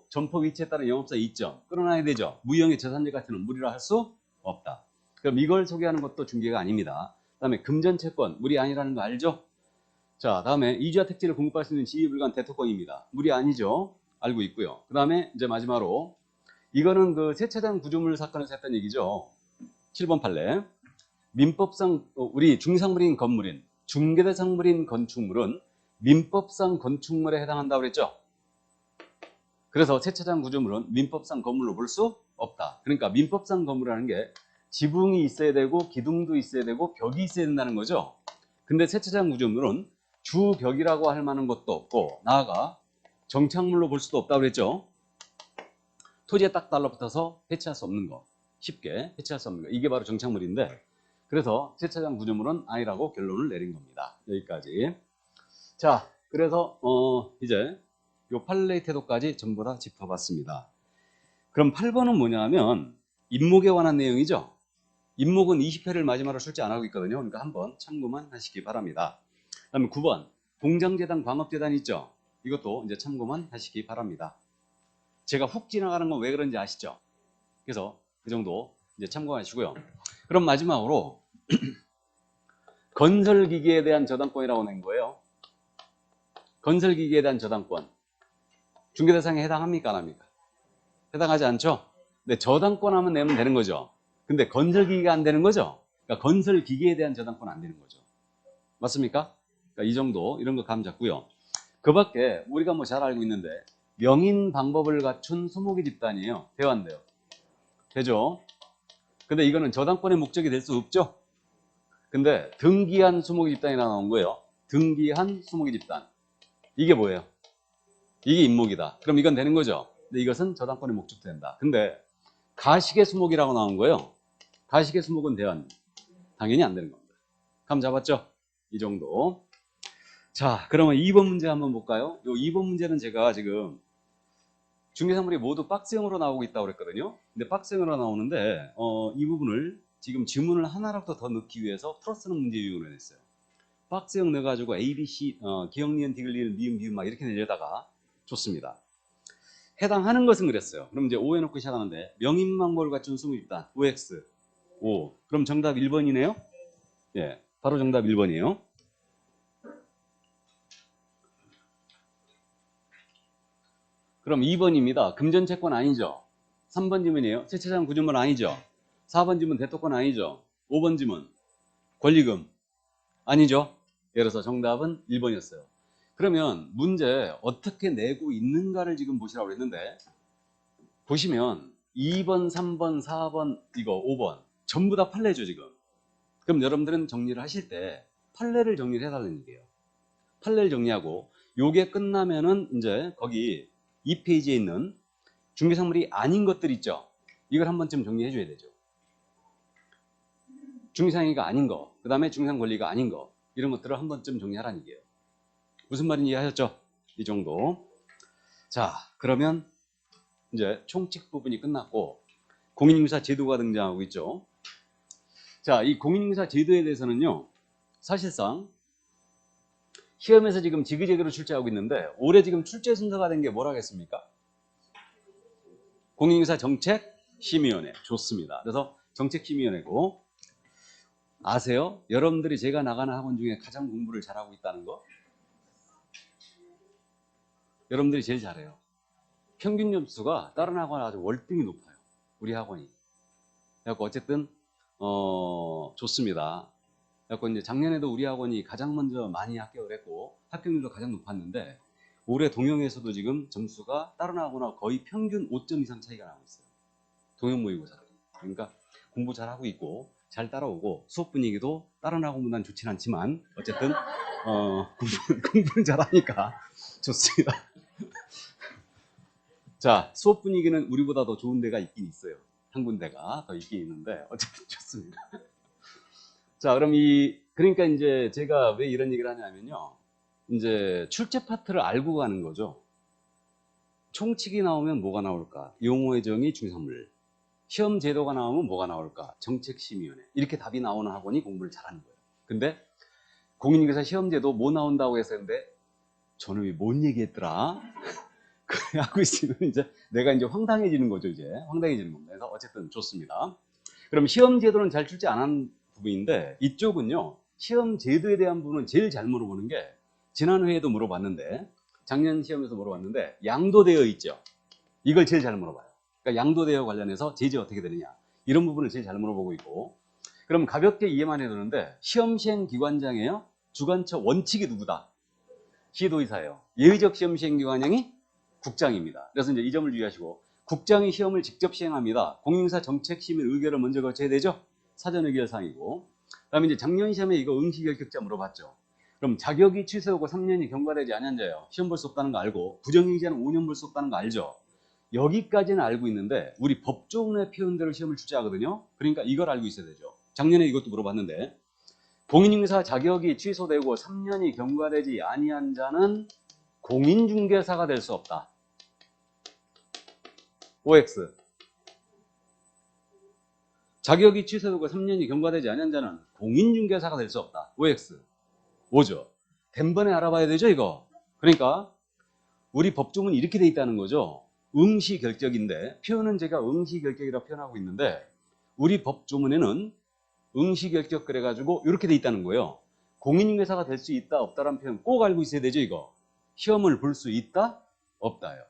점포 위치에 따른 영업사 이점 끊어놔야 되죠. 무형의 재산적 가치는 무리라 할 수 없다. 그럼 이걸 소개하는 것도 중개가 아닙니다. 그 다음에 금전채권 무리 아니라는 거 알죠? 자, 다음에 이주와 택지를 공급할 수 있는 지위불가한 대토권입니다. 무리 아니죠? 알고 있고요. 그 다음에 이제 마지막으로 이거는 그 세차장 구조물 사건에서 했던 얘기죠. 7번 판례. 민법상 우리 중상물인 건물인 중개대상물인 건축물은 민법상 건축물에 해당한다고 그랬죠. 그래서 세차장 구조물은 민법상 건물로 볼 수 없다. 그러니까 민법상 건물이라는 게 지붕이 있어야 되고 기둥도 있어야 되고 벽이 있어야 된다는 거죠. 근데 세차장 구조물은 주벽이라고 할 만한 것도 없고 나아가 정착물로 볼 수도 없다고 그랬죠. 토지에 딱 달라붙어서 해체할 수 없는 거. 쉽게 해체할 수 없는 거. 이게 바로 정착물인데 그래서 세차장 구조물은 아니라고 결론을 내린 겁니다. 여기까지. 자, 그래서 이제 요 판례의 태도까지 전부 다 짚어봤습니다. 그럼 8번은 뭐냐면 임목에 관한 내용이죠. 임목은 20회를 마지막으로 출제 안 하고 있거든요. 그러니까 한번 참고만 하시기 바랍니다. 그 다음에 9번 공장재단, 광업재단 있죠. 이것도 이제 참고만 하시기 바랍니다. 제가 훅 지나가는 건 왜 그런지 아시죠? 그래서 그 정도 이제 참고하시고요. 그럼 마지막으로 건설기기에 대한 저당권이라고 낸 거예요. 건설기기에 대한 저당권. 중개대상에 해당합니까? 안 합니까? 해당하지 않죠? 근데 저당권 하면 내면 되는 거죠. 근데 건설기기가 안 되는 거죠? 그러니까 건설기기에 대한 저당권 안 되는 거죠. 맞습니까? 그러니까 이 정도, 이런 거 감 잡고요. 그 밖에 우리가 뭐 잘 알고 있는데 명인 방법을 갖춘 수목의 집단이에요. 돼요, 안 돼요? 되죠? 근데 이거는 저당권의 목적이 될 수 없죠? 근데 등기한 수목의 집단이라 나온 거예요. 등기한 수목의 집단. 이게 뭐예요? 이게 임목이다. 그럼 이건 되는 거죠? 근데 이것은 저당권의 목적도 된다. 근데 가식의 수목이라고 나온 거예요. 가식의 수목은 돼요? 당연히 안 되는 겁니다. 감 잡았죠? 이 정도. 자, 그러면 2번 문제 한번 볼까요? 요 2번 문제는 제가 지금 중개사물이 모두 박스형으로 나오고 있다고 그랬거든요. 근데 박스형으로 나오는데 이 부분을 지금 지문을 하나라도 더 넣기 위해서 풀어쓰는 문제 유형을 했어요. 박스형 넣어가지고 A, B, C, 기역, 니은, 디귿, 리을, 미음, 비음 막 이렇게 내려다가 좋습니다. 해당하는 것은 그랬어요. 그럼 이제 O 해놓고 시작하는데 명인망골 갖춘 20입단 OX O. 그럼 정답 1번이네요. 예, 바로 정답 1번이에요. 그럼 2번입니다. 금전채권 아니죠. 3번 지문이에요. 세차장 구조물 아니죠. 4번 지문 대토권 아니죠. 5번 지문 권리금 아니죠. 그래서 정답은 1번이었어요. 그러면 문제 어떻게 내고 있는가를 지금 보시라고 했는데 보시면 2번, 3번, 4번, 이거 5번 전부 다 판례죠 지금. 그럼 여러분들은 정리를 하실 때 판례를 정리를 해달라는 얘기예요. 판례를 정리하고 요게 끝나면은 이제 거기 2페이지에 있는 중개사물이 아닌 것들 있죠. 이걸 한 번쯤 정리해 줘야 되죠. 중개상의가 아닌 거, 그 다음에 중개상 권리가 아닌 거, 이런 것들을 한 번쯤 정리하라는 얘기예요. 무슨 말인지 이해하셨죠? 이 정도. 자, 그러면 이제 총칙 부분이 끝났고 공인인증사 제도가 등장하고 있죠. 자, 이 공인인증사 제도에 대해서는요, 사실상 시험에서 지금 지그재그로 출제하고 있는데 올해 지금 출제 순서가 된 게 뭐라겠습니까? 공인인증사 정책심의위원회. 좋습니다. 그래서 정책심의위원회고 아세요? 여러분들이 제가 나가는 학원 중에 가장 공부를 잘하고 있다는 거? 여러분들이 제일 잘해요. 평균 점수가 다른 학원 아주 월등히 높아요. 우리 학원이. 그래서 어쨌든 좋습니다. 그래서 이제 작년에도 우리 학원이 가장 먼저 많이 합격을 했고 합격률도 가장 높았는데 올해 동영에서도 지금 점수가 다른 학원하고 거의 평균 5점 이상 차이가 나고 있어요. 동영 모의고사. 그러니까 공부 잘하고 있고 잘 따라오고 수업 분위기도 다른 학원보다는 좋진 않지만 어쨌든 공부는 잘하니까 좋습니다. 자, 수업 분위기는 우리보다 더 좋은 데가 있긴 있어요. 한 군데가 더 있긴 있는데 어쨌든 좋습니다. 자, 그럼 그러니까 이제 제가 왜 이런 얘기를 하냐면요. 이제 출제 파트를 알고 가는 거죠. 총칙이 나오면 뭐가 나올까? 용어의 정의 중산물. 시험 제도가 나오면 뭐가 나올까? 정책심의위원회. 이렇게 답이 나오는 학원이 공부를 잘하는 거예요. 근데 공인인증사 시험 제도 뭐 나온다고 했었는데 저는 뭔 얘기했더라? 그래 하고 있으면 이제 내가 이제 황당해지는 거죠. 이제 황당해지는 겁니다. 그래서 어쨌든 좋습니다. 그럼 시험 제도는 잘 출제 안 한 부분인데 이쪽은요. 시험 제도에 대한 부분은 제일 잘 물어보는 게 지난 회에도 물어봤는데 작년 시험에서 물어봤는데 양도되어 있죠. 이걸 제일 잘 물어봐요. 그러니까 양도대여 관련해서 제재 어떻게 되느냐 이런 부분을 제일 잘 물어보고 있고 그럼 가볍게 이해만 해두는데 시험 시행 기관장이에요. 주관처 원칙이 누구다? 시도의사예요. 예의적 시험 시행 기관장이 국장입니다. 그래서 이제 이 점을 유의하시고 국장이 시험을 직접 시행합니다. 공인인증사 정책심의 의결을 먼저 거쳐야 되죠. 사전 의결 사항이고 그다음에 이제 작년 시험에 이거 응시결격자 물어봤죠. 그럼 자격이 취소하고 3년이 경과되지 않은자요. 시험 볼 수 없다는 거 알고 부정행위자는 5년 볼 수 없다는 거 알죠. 여기까지는 알고 있는데 우리 법조문의 표현대로 시험을 출제하거든요. 그러니까 이걸 알고 있어야 되죠. 작년에 이것도 물어봤는데 공인인증사 자격이 취소되고 3년이 경과되지 아니한 자는 공인중개사가 될 수 없다. OX. 자격이 취소되고 3년이 경과되지 아니한 자는 공인중개사가 될 수 없다. OX. 오죠. 덴번에 알아봐야 되죠 이거. 그러니까 우리 법조문이 이렇게 돼 있다는 거죠. 응시결격인데 표현은 제가 응시결격이라고 표현하고 있는데 우리 법조문에는 응시결격 그래가지고 이렇게 돼 있다는 거예요. 공인중개사가 될 수 있다 없다라는 표현 꼭 알고 있어야 되죠 이거. 시험을 볼 수 있다 없다요.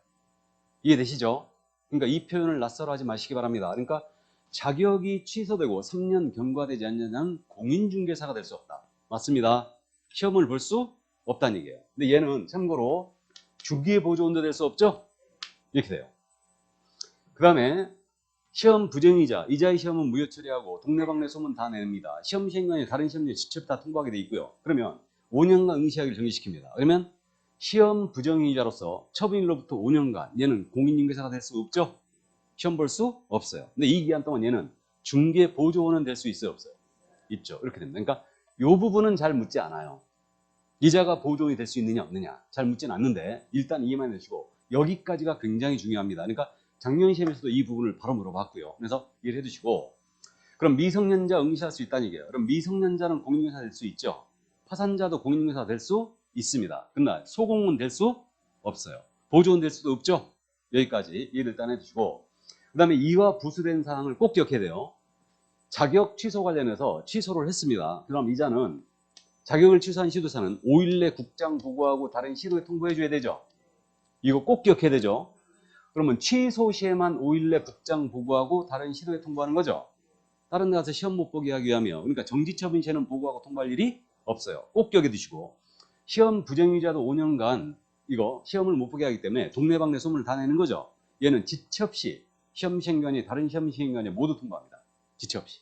이해되시죠? 그러니까 이 표현을 낯설어 하지 마시기 바랍니다. 그러니까 자격이 취소되고 3년 경과되지 않는 자는 공인중개사가 될 수 없다. 맞습니다. 시험을 볼 수 없다는 얘기예요. 근데 얘는 참고로 주기보조원도 될 수 없죠? 이렇게 돼요. 그 다음에 시험 부정이자, 이자의 시험은 무효 처리하고 동네방네 소문 다 냅니다. 시험 시행관이 다른 시험지 직접 다 통보하게 돼 있고요. 그러면 5년간 응시하기를 정지시킵니다. 그러면 시험 부정이자로서 처분일로부터 5년간 얘는 공인중개사가 될 수 없죠? 시험 볼 수 없어요. 근데 이 기간 동안 얘는 중개보조원은 될 수 있어요 없어요? 있죠. 이렇게 됩니다. 그러니까 이 부분은 잘 묻지 않아요. 이자가 보존이 될 수 있느냐 없느냐 잘 묻진 않는데 일단 이해만 해주시고 여기까지가 굉장히 중요합니다. 그러니까 작년 시험에서도 이 부분을 바로 물어봤고요. 그래서 이해를 해두시고 그럼 미성년자 응시할 수 있다는 얘기예요. 그럼 미성년자는 공인중개사 될 수 있죠. 파산자도 공인중개사 될 수 있습니다. 그러나 소공은 될 수 없어요. 보존 될 수도 없죠. 여기까지 이해를 일단 해주시고 그 다음에 이와 부수된 사항을 꼭 기억해야 돼요. 자격 취소 관련해서 취소를 했습니다. 그럼 이자는 자격을 취소한 시도사는 5일 내 국장 보고하고 다른 시도에 통보해 줘야 되죠. 이거 꼭 기억해야 되죠. 그러면 취소 시에만 5일 내 국장 보고하고 다른 시도에 통보하는 거죠. 다른 데 가서 시험 못 보게 하기 위하면 그러니까 정지처분 시에는 보고하고 통보할 일이 없어요. 꼭 기억해 두시고 시험 부정유자도 5년간 이거 시험을 못 보게 하기 때문에 동네방네 소문을 다 내는 거죠. 얘는 지체 없이 시험 시행관이 다른 시험 시행관이 모두 통보합니다. 지체 없이.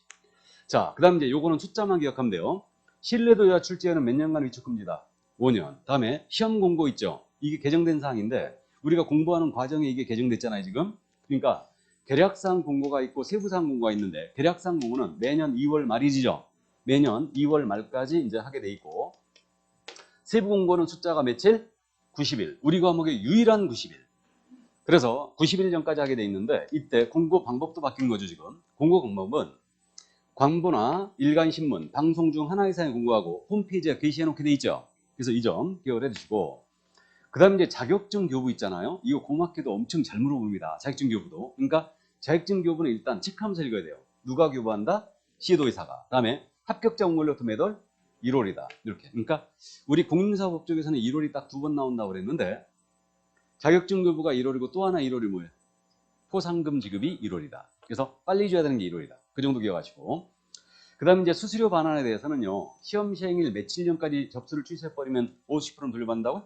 자, 그 다음 이제 요거는 숫자만 기억하면 돼요. 신뢰도자 출제에는 몇 년간 위촉금지다. 5년. 다음에 시험 공고 있죠. 이게 개정된 사항인데 우리가 공부하는 과정에 이게 개정됐잖아요, 지금. 그러니까 계략상 공고가 있고 세부상 공고가 있는데 계략상 공고는 매년 2월 말이죠. 매년 2월 말까지 이제 하게 돼 있고 세부 공고는 숫자가 며칠? 90일. 우리 과목의 유일한 90일. 그래서 90일 전까지 하게 돼 있는데 이때 공고 방법도 바뀐 거죠, 지금. 공고 방법은 광고나 일간신문, 방송 중 하나 이상의 공고하고 홈페이지에 게시해 놓게 돼 있죠. 그래서 이 점 기억을 해두시고 그 다음에 이제 자격증 교부 있잖아요. 이거 고맙게도 엄청 잘 물어봅니다. 자격증 교부도. 그러니까 자격증 교부는 일단 체크하면서 읽어야 돼요. 누가 교부한다? 시도의사가. 그 다음에 합격자 원고료부터 매달 1월이다. 이렇게. 그러니까 우리 공인사법 쪽에서는 1월이 딱 2번 나온다고 그랬는데 자격증 교부가 1월이고 또 하나 1월이 뭐예요? 포상금 지급이 1월이다. 그래서 빨리 줘야 되는 게 1월이다. 그 정도 기억하시고. 그 다음에 이제 수수료 반환에 대해서는요. 시험 시행일 며칠 전까지 접수를 취소해버리면 50%는 돌려받는다고?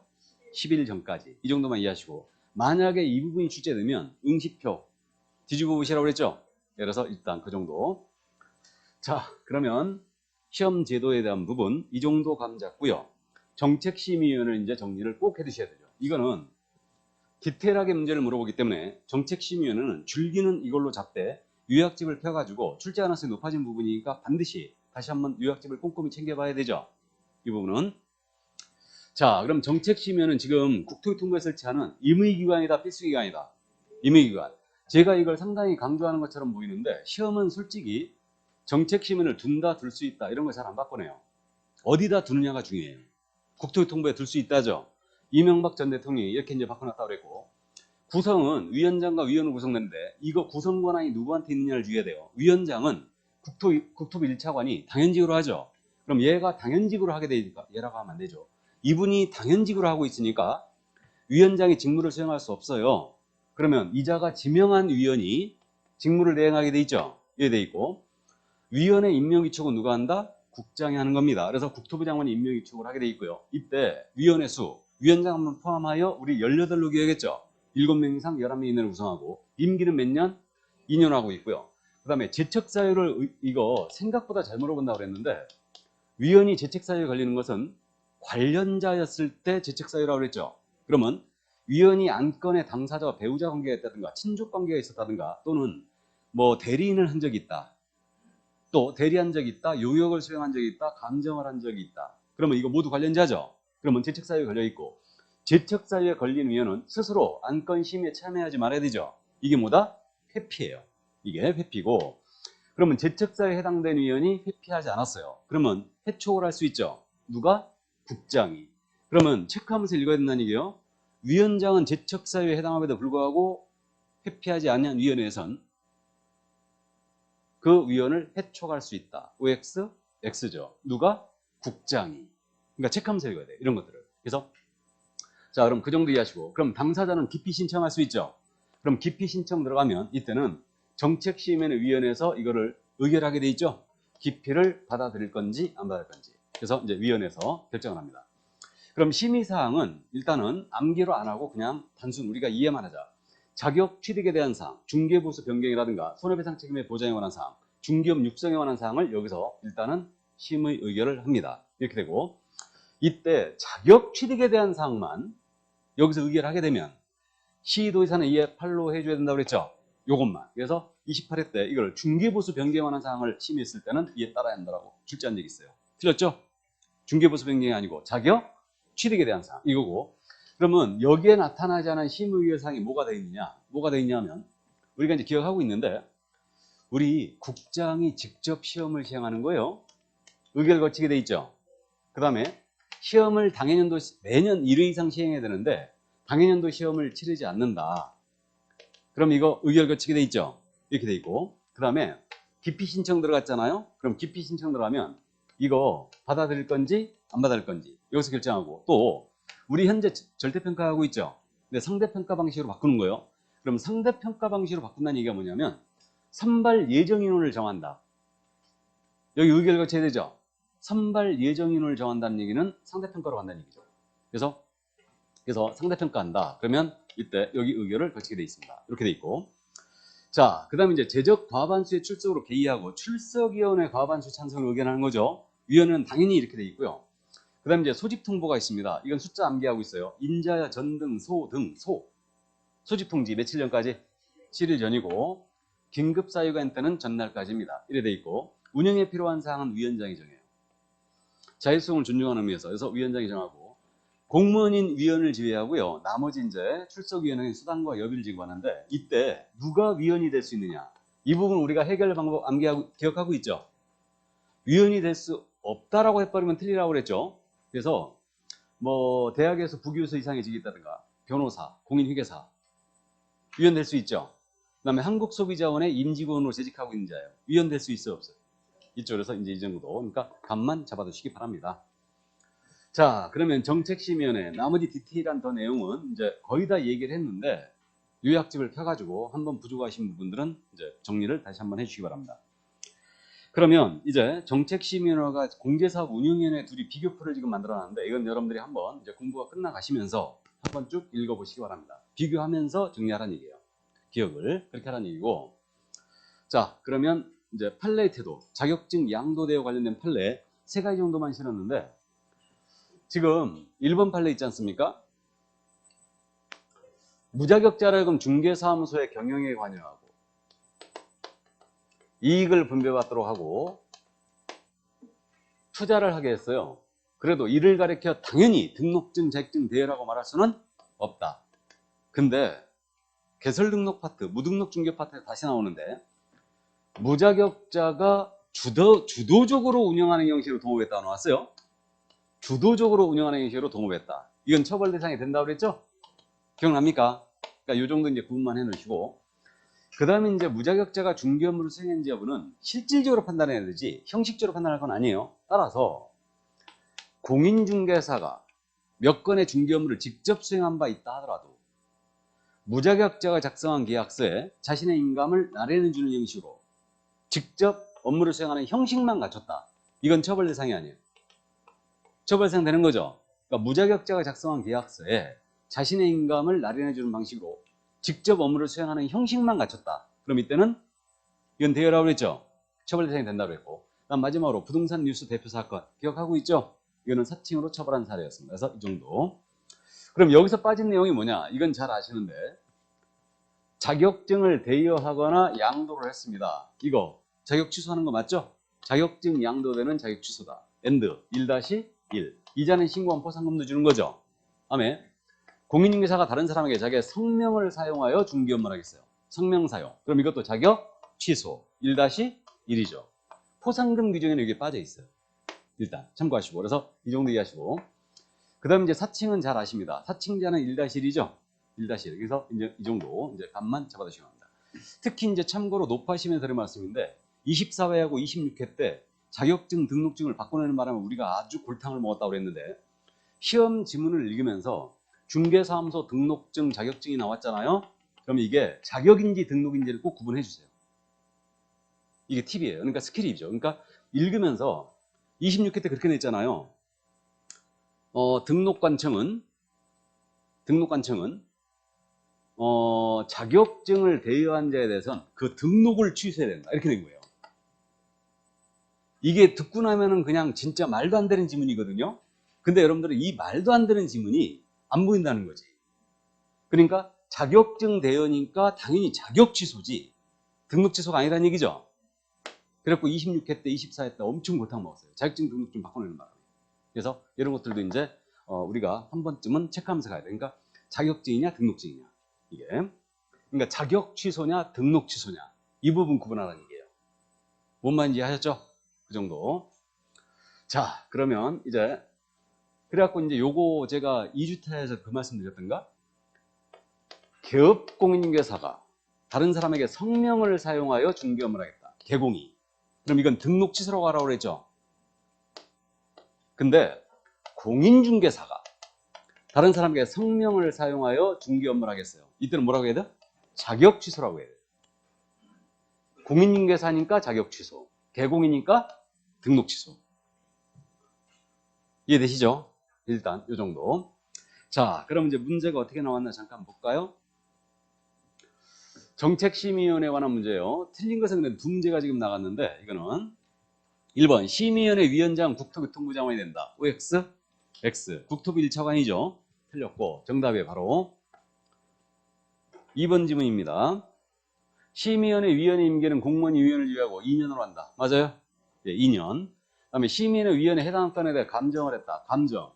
10일 전까지. 이 정도만 이해하시고. 만약에 이 부분이 출제되면 응시표 뒤집어 보시라고 그랬죠? 그래서 일단 그 정도. 자, 그러면 시험 제도에 대한 부분 이 정도 감 잡고요. 정책심의위원회는 이제 정리를 꼭 해두셔야 되죠. 이거는 디테일하게 문제를 물어보기 때문에 정책심의위원회는 줄기는 이걸로 잡되 요약집을 펴가지고 출제 가능성이 높아진 부분이니까 반드시 다시 한번 요약집을 꼼꼼히 챙겨봐야 되죠. 이 부분은. 자, 그럼 정책심의위원회는 지금 국토교통부에 설치하는 임의기관이다, 필수기관이다. 임의기관. 제가 이걸 상당히 강조하는 것처럼 보이는데 시험은 솔직히 정책심의위원회를 둔다, 둘 수 있다 이런 걸 잘 안 바꾸네요. 어디다 두느냐가 중요해요. 국토교통부에 둘 수 있다죠. 이명박 전 대통령이 이렇게 이제 바꿔놨다고 그랬고 구성은 위원장과 위원으로 구성되는데 이거 구성 권한이 누구한테 있느냐를 주의해야 돼요. 위원장은 국토부 1차관이 당연직으로 하죠. 그럼 얘가 당연직으로 하게 되니까 얘라고 하면 안 되죠. 이분이 당연직으로 하고 있으니까 위원장이 직무를 수행할 수 없어요. 그러면 이자가 지명한 위원이 직무를 대행하게 돼 있죠. 이게 돼 있고 위원회 임명위촉은 누가 한다? 국장이 하는 겁니다. 그래서 국토부 장관이 임명위촉을 하게 돼 있고요. 이때 위원회 수, 위원장 한 분 포함하여 우리 18로 기억했죠. 7명 이상 11명 이내를 구성하고 임기는 몇 년? 2년 하고 있고요. 그 다음에 재책사유를 이거 생각보다 잘 물어본다고 그랬는데 위원이 재책사유에 걸리는 것은 관련자였을 때 재책사유라고 그랬죠. 그러면 위원이 안건의 당사자와 배우자 관계가 있다든가 친족 관계가 있었다든가 또는 뭐 대리인을 한 적이 있다. 또 대리한 적이 있다. 요역을 수행한 적이 있다. 감정을 한 적이 있다. 그러면 이거 모두 관련자죠. 그러면 재책사유에 걸려 있고 재책사유에 걸린 위원은 스스로 안건 심의에 참여하지 말아야 되죠. 이게 뭐다? 회피예요. 이게 회피고 그러면 재책사유에 해당된 위원이 회피하지 않았어요. 그러면 회촉을 할 수 있죠. 누가? 국장이. 그러면 체크하면서 읽어야 된다는 얘기예요. 위원장은 재책사유에 해당함에도 불구하고 회피하지 않는 위원회에선 그 위원을 해촉할 수 있다. OX? X죠. 누가? 국장이. 그러니까 체크하면서 읽어야 돼요. 이런 것들을. 그래서 자, 그럼 그 정도 이해하시고 그럼 당사자는 기피 신청할 수 있죠. 그럼 기피 신청 들어가면 이때는 정책심의위원회에서 이거를 의결하게 돼 있죠. 기피를 받아들일 건지 안 받을 건지. 그래서 이제 위원회에서 결정을 합니다. 그럼 심의사항은 일단은 암기로 안 하고 그냥 단순 우리가 이해만 하자. 자격 취득에 대한 사항, 중개보수 변경이라든가 손해배상 책임의 보장에 관한 사항, 중개업 육성에 관한 사항을 여기서 일단은 심의 의결을 합니다. 이렇게 되고 이때 자격 취득에 대한 사항만 여기서 의결을 하게 되면 시도의사는 이에 팔로 해줘야 된다고 그랬죠. 요것만. 그래서 28회 때 이걸 중개보수 변경에 관한 사항을 심의했을 때는 이에 따라야 한다고 출제한 적이 있어요. 틀렸죠? 중개보수 변경이 아니고 자격 취득에 대한 사항 이거고, 그러면 여기에 나타나지 않은 심의의결사항이 뭐가 되어 있느냐? 뭐가 되어 있냐면 우리가 이제 기억하고 있는데, 우리 국장이 직접 시험을 시행하는 거예요. 의결 거치게 돼 있죠. 그 다음에 시험을 당해년도 매년 1회 이상 시행해야 되는데 당해년도 시험을 치르지 않는다. 그럼 이거 의결 거치게 돼 있죠. 이렇게 돼 있고, 그 다음에 기피 신청 들어갔잖아요. 그럼 기피 신청 들어가면 이거 받아들일 건지 안 받아들일 건지 여기서 결정하고, 또 우리 현재 절대평가하고 있죠. 근데 상대평가 방식으로 바꾸는 거예요. 그럼 상대평가 방식으로 바꾼다는 얘기가 뭐냐면 선발 예정인원을 정한다. 여기 의결 거쳐야 되죠. 선발 예정인원을 정한다는 얘기는 상대평가로 간다는 얘기죠. 그래서 상대평가한다. 그러면 이때 여기 의결을 거치게 돼 있습니다. 이렇게 돼 있고, 자, 그 다음에 이제 제적 과반수의 출석으로 개의하고 출석위원회 과반수 찬성을 의견하는 거죠. 위원회는 당연히 이렇게 돼 있고요. 그 다음에 이제 소집 통보가 있습니다. 이건 숫자 암기하고 있어요. 인자야 전등 소집 통지 며칠 전까지 7일 전이고, 긴급 사유가 있는 때는 전날까지입니다. 이래 돼 있고, 운영에 필요한 사항은 위원장이 정해요. 자율성을 존중하는 의미에서. 그래서 위원장이 정하고, 공무원인 위원을 지휘하고요. 나머지 이제 출석위원회는 수당과 여비를 지급하는데, 이때 누가 위원이 될 수 있느냐? 이 부분 우리가 해결 방법 암기하고 기억하고 있죠. 위원이 될 수 없다라고 해버리면 틀리라고 그랬죠. 그래서 뭐 대학에서 부교수 이상의 직이 있다든가 변호사, 공인회계사 위원 될 수 있죠. 그 다음에 한국소비자원의 임직원으로 재직하고 있는 자예요. 위원 될 수 있어요, 없어요? 이쪽에서 이제 이 정도. 그러니까 감만 잡아두시기 바랍니다. 자, 그러면 정책심의위원회 나머지 디테일한 더 내용은 이제 거의 다 얘기를 했는데, 요약집을 펴가지고 한번 부족하신 부분들은 이제 정리를 다시 한번 해주시기 바랍니다. 그러면 이제 정책심의위원회가 공제사업 운영위원회 둘이 비교표를 지금 만들어놨는데, 이건 여러분들이 한번 이제 공부가 끝나가시면서 한번 쭉 읽어보시기 바랍니다. 비교하면서 정리하라는 얘기예요. 기억을 그렇게 하라는 얘기고, 자, 그러면 이제 판례 태도, 자격증 양도대와 관련된 판례 3가지 정도만 실었는데, 지금 1번 판례 있지 않습니까? 무자격자력금 중개사무소의 경영에 관여하고 이익을 분배받도록 하고 투자를 하게 했어요. 그래도 이를 가리켜 당연히 등록증, 자격증 대여라고 말할 수는 없다. 근데 개설 등록 파트, 무등록 중개 파트에 다시 나오는데, 무자격자가 주도적으로 운영하는 형식으로 동업했다고 나왔어요. 주도적으로 운영하는 형식으로 동업했다. 이건 처벌 대상이 된다고 그랬죠? 기억납니까? 그러니까 이 정도 이제 구분만 해 놓으시고, 그 다음에 이제 무자격자가 중개 업무를 수행했는지 여부는 실질적으로 판단해야 되지 형식적으로 판단할 건 아니에요. 따라서 공인중개사가 몇 건의 중개 업무를 직접 수행한 바 있다 하더라도 무자격자가 작성한 계약서에 자신의 인감을 나래는 주는 형식으로 직접 업무를 수행하는 형식만 갖췄다. 이건 처벌 대상이 아니에요. 처벌 대상 되는 거죠. 그러니까 무자격자가 작성한 계약서에 자신의 인감을 나래내 주는 방식으로 직접 업무를 수행하는 형식만 갖췄다. 그럼 이때는 이건 대여라고 그랬죠. 처벌 대상이 된다고 했고, 그다음 마지막으로 부동산 뉴스 대표 사건 기억하고 있죠? 이거는 사칭으로 처벌한 사례였습니다. 그래서 이 정도. 그럼 여기서 빠진 내용이 뭐냐? 이건 잘 아시는데, 자격증을 대여하거나 양도를 했습니다. 이거 자격 취소하는 거 맞죠? 자격증 양도되는 자격 취소다. 엔드 1-1. 이자는 신고한 포상금도 주는 거죠. 다음에 공인중개사가 다른 사람에게 자기의 성명을 사용하여 중개 업무를 하겠어요. 성명 사용. 그럼 이것도 자격 취소 1-1이죠. 포상금 규정에는 이게 빠져 있어요. 일단 참고하시고, 그래서 이 정도 이해하시고, 그 다음 이제 사칭은 잘 아십니다. 사칭자는 1-1이죠. 1-1. 그래서 이제 이 정도 이제 감만 잡아두시기 바랍니다. 특히 이제 참고로 높아시면서 드릴 말씀인데, 24회하고 26회 때 자격증 등록증을 바꿔내는 바람에 우리가 아주 골탕을 먹었다고 그랬는데, 시험 지문을 읽으면서 중개사무소 등록증, 자격증이 나왔잖아요. 그럼 이게 자격인지 등록인지를 꼭 구분해 주세요. 이게 팁이에요. 그러니까 스킬이죠. 그러니까 읽으면서 26회 때 그렇게 냈잖아요. 등록관청은 자격증을 대여한 자에 대해서는 그 등록을 취소해야 된다. 이렇게 된 거예요. 이게 듣고 나면은 그냥 진짜 말도 안 되는 지문이거든요. 근데 여러분들은 이 말도 안 되는 지문이 안 보인다는 거지. 그러니까 자격증 대여니까 당연히 자격 취소지 등록 취소가 아니라는 얘기죠. 그래갖고 26회 때 24회 때 엄청 골탕 먹었어요. 자격증 등록증 바꿔내는 바람에. 그래서 이런 것들도 이제 우리가 한 번쯤은 체크하면서 가야 돼. 그러니까 자격증이냐 등록증이냐 이게. 그러니까 자격 취소냐 등록 취소냐 이 부분 구분하라는 얘기예요. 뭔 말인지 하셨죠? 그 정도. 자, 그러면 이제 그래갖고 이제 요거 제가 2주차에서 그 말씀 드렸던가? 개업 공인중개사가 다른 사람에게 성명을 사용하여 중개 업무를 하겠다. 개공이. 그럼 이건 등록 취소라고 하라고 그랬죠? 근데 공인중개사가 다른 사람에게 성명을 사용하여 중개 업무를 하겠어요. 이때는 뭐라고 해야 돼? 자격 취소라고 해야 돼. 공인중개사니까 자격 취소. 개공이니까 등록 취소. 이해되시죠? 일단 이 정도. 자, 그럼 이제 문제가 어떻게 나왔나 잠깐 볼까요? 정책심의위원회에 관한 문제예요. 틀린 것은 근데 두 문제가 지금 나갔는데 이거는 1번 심의위원회 위원장 국토교통부 장관이 된다. OX? X. 국토부 1차관이죠. 틀렸고 정답이 바로 2번 지문입니다. 심의위원회 위원회 임기는 공무원이 위원을 유예하고 2년으로 한다. 맞아요? 예, 2년. 그 다음에 심의위원회 위원회 해당 건에 대해 감정을 했다. 감정.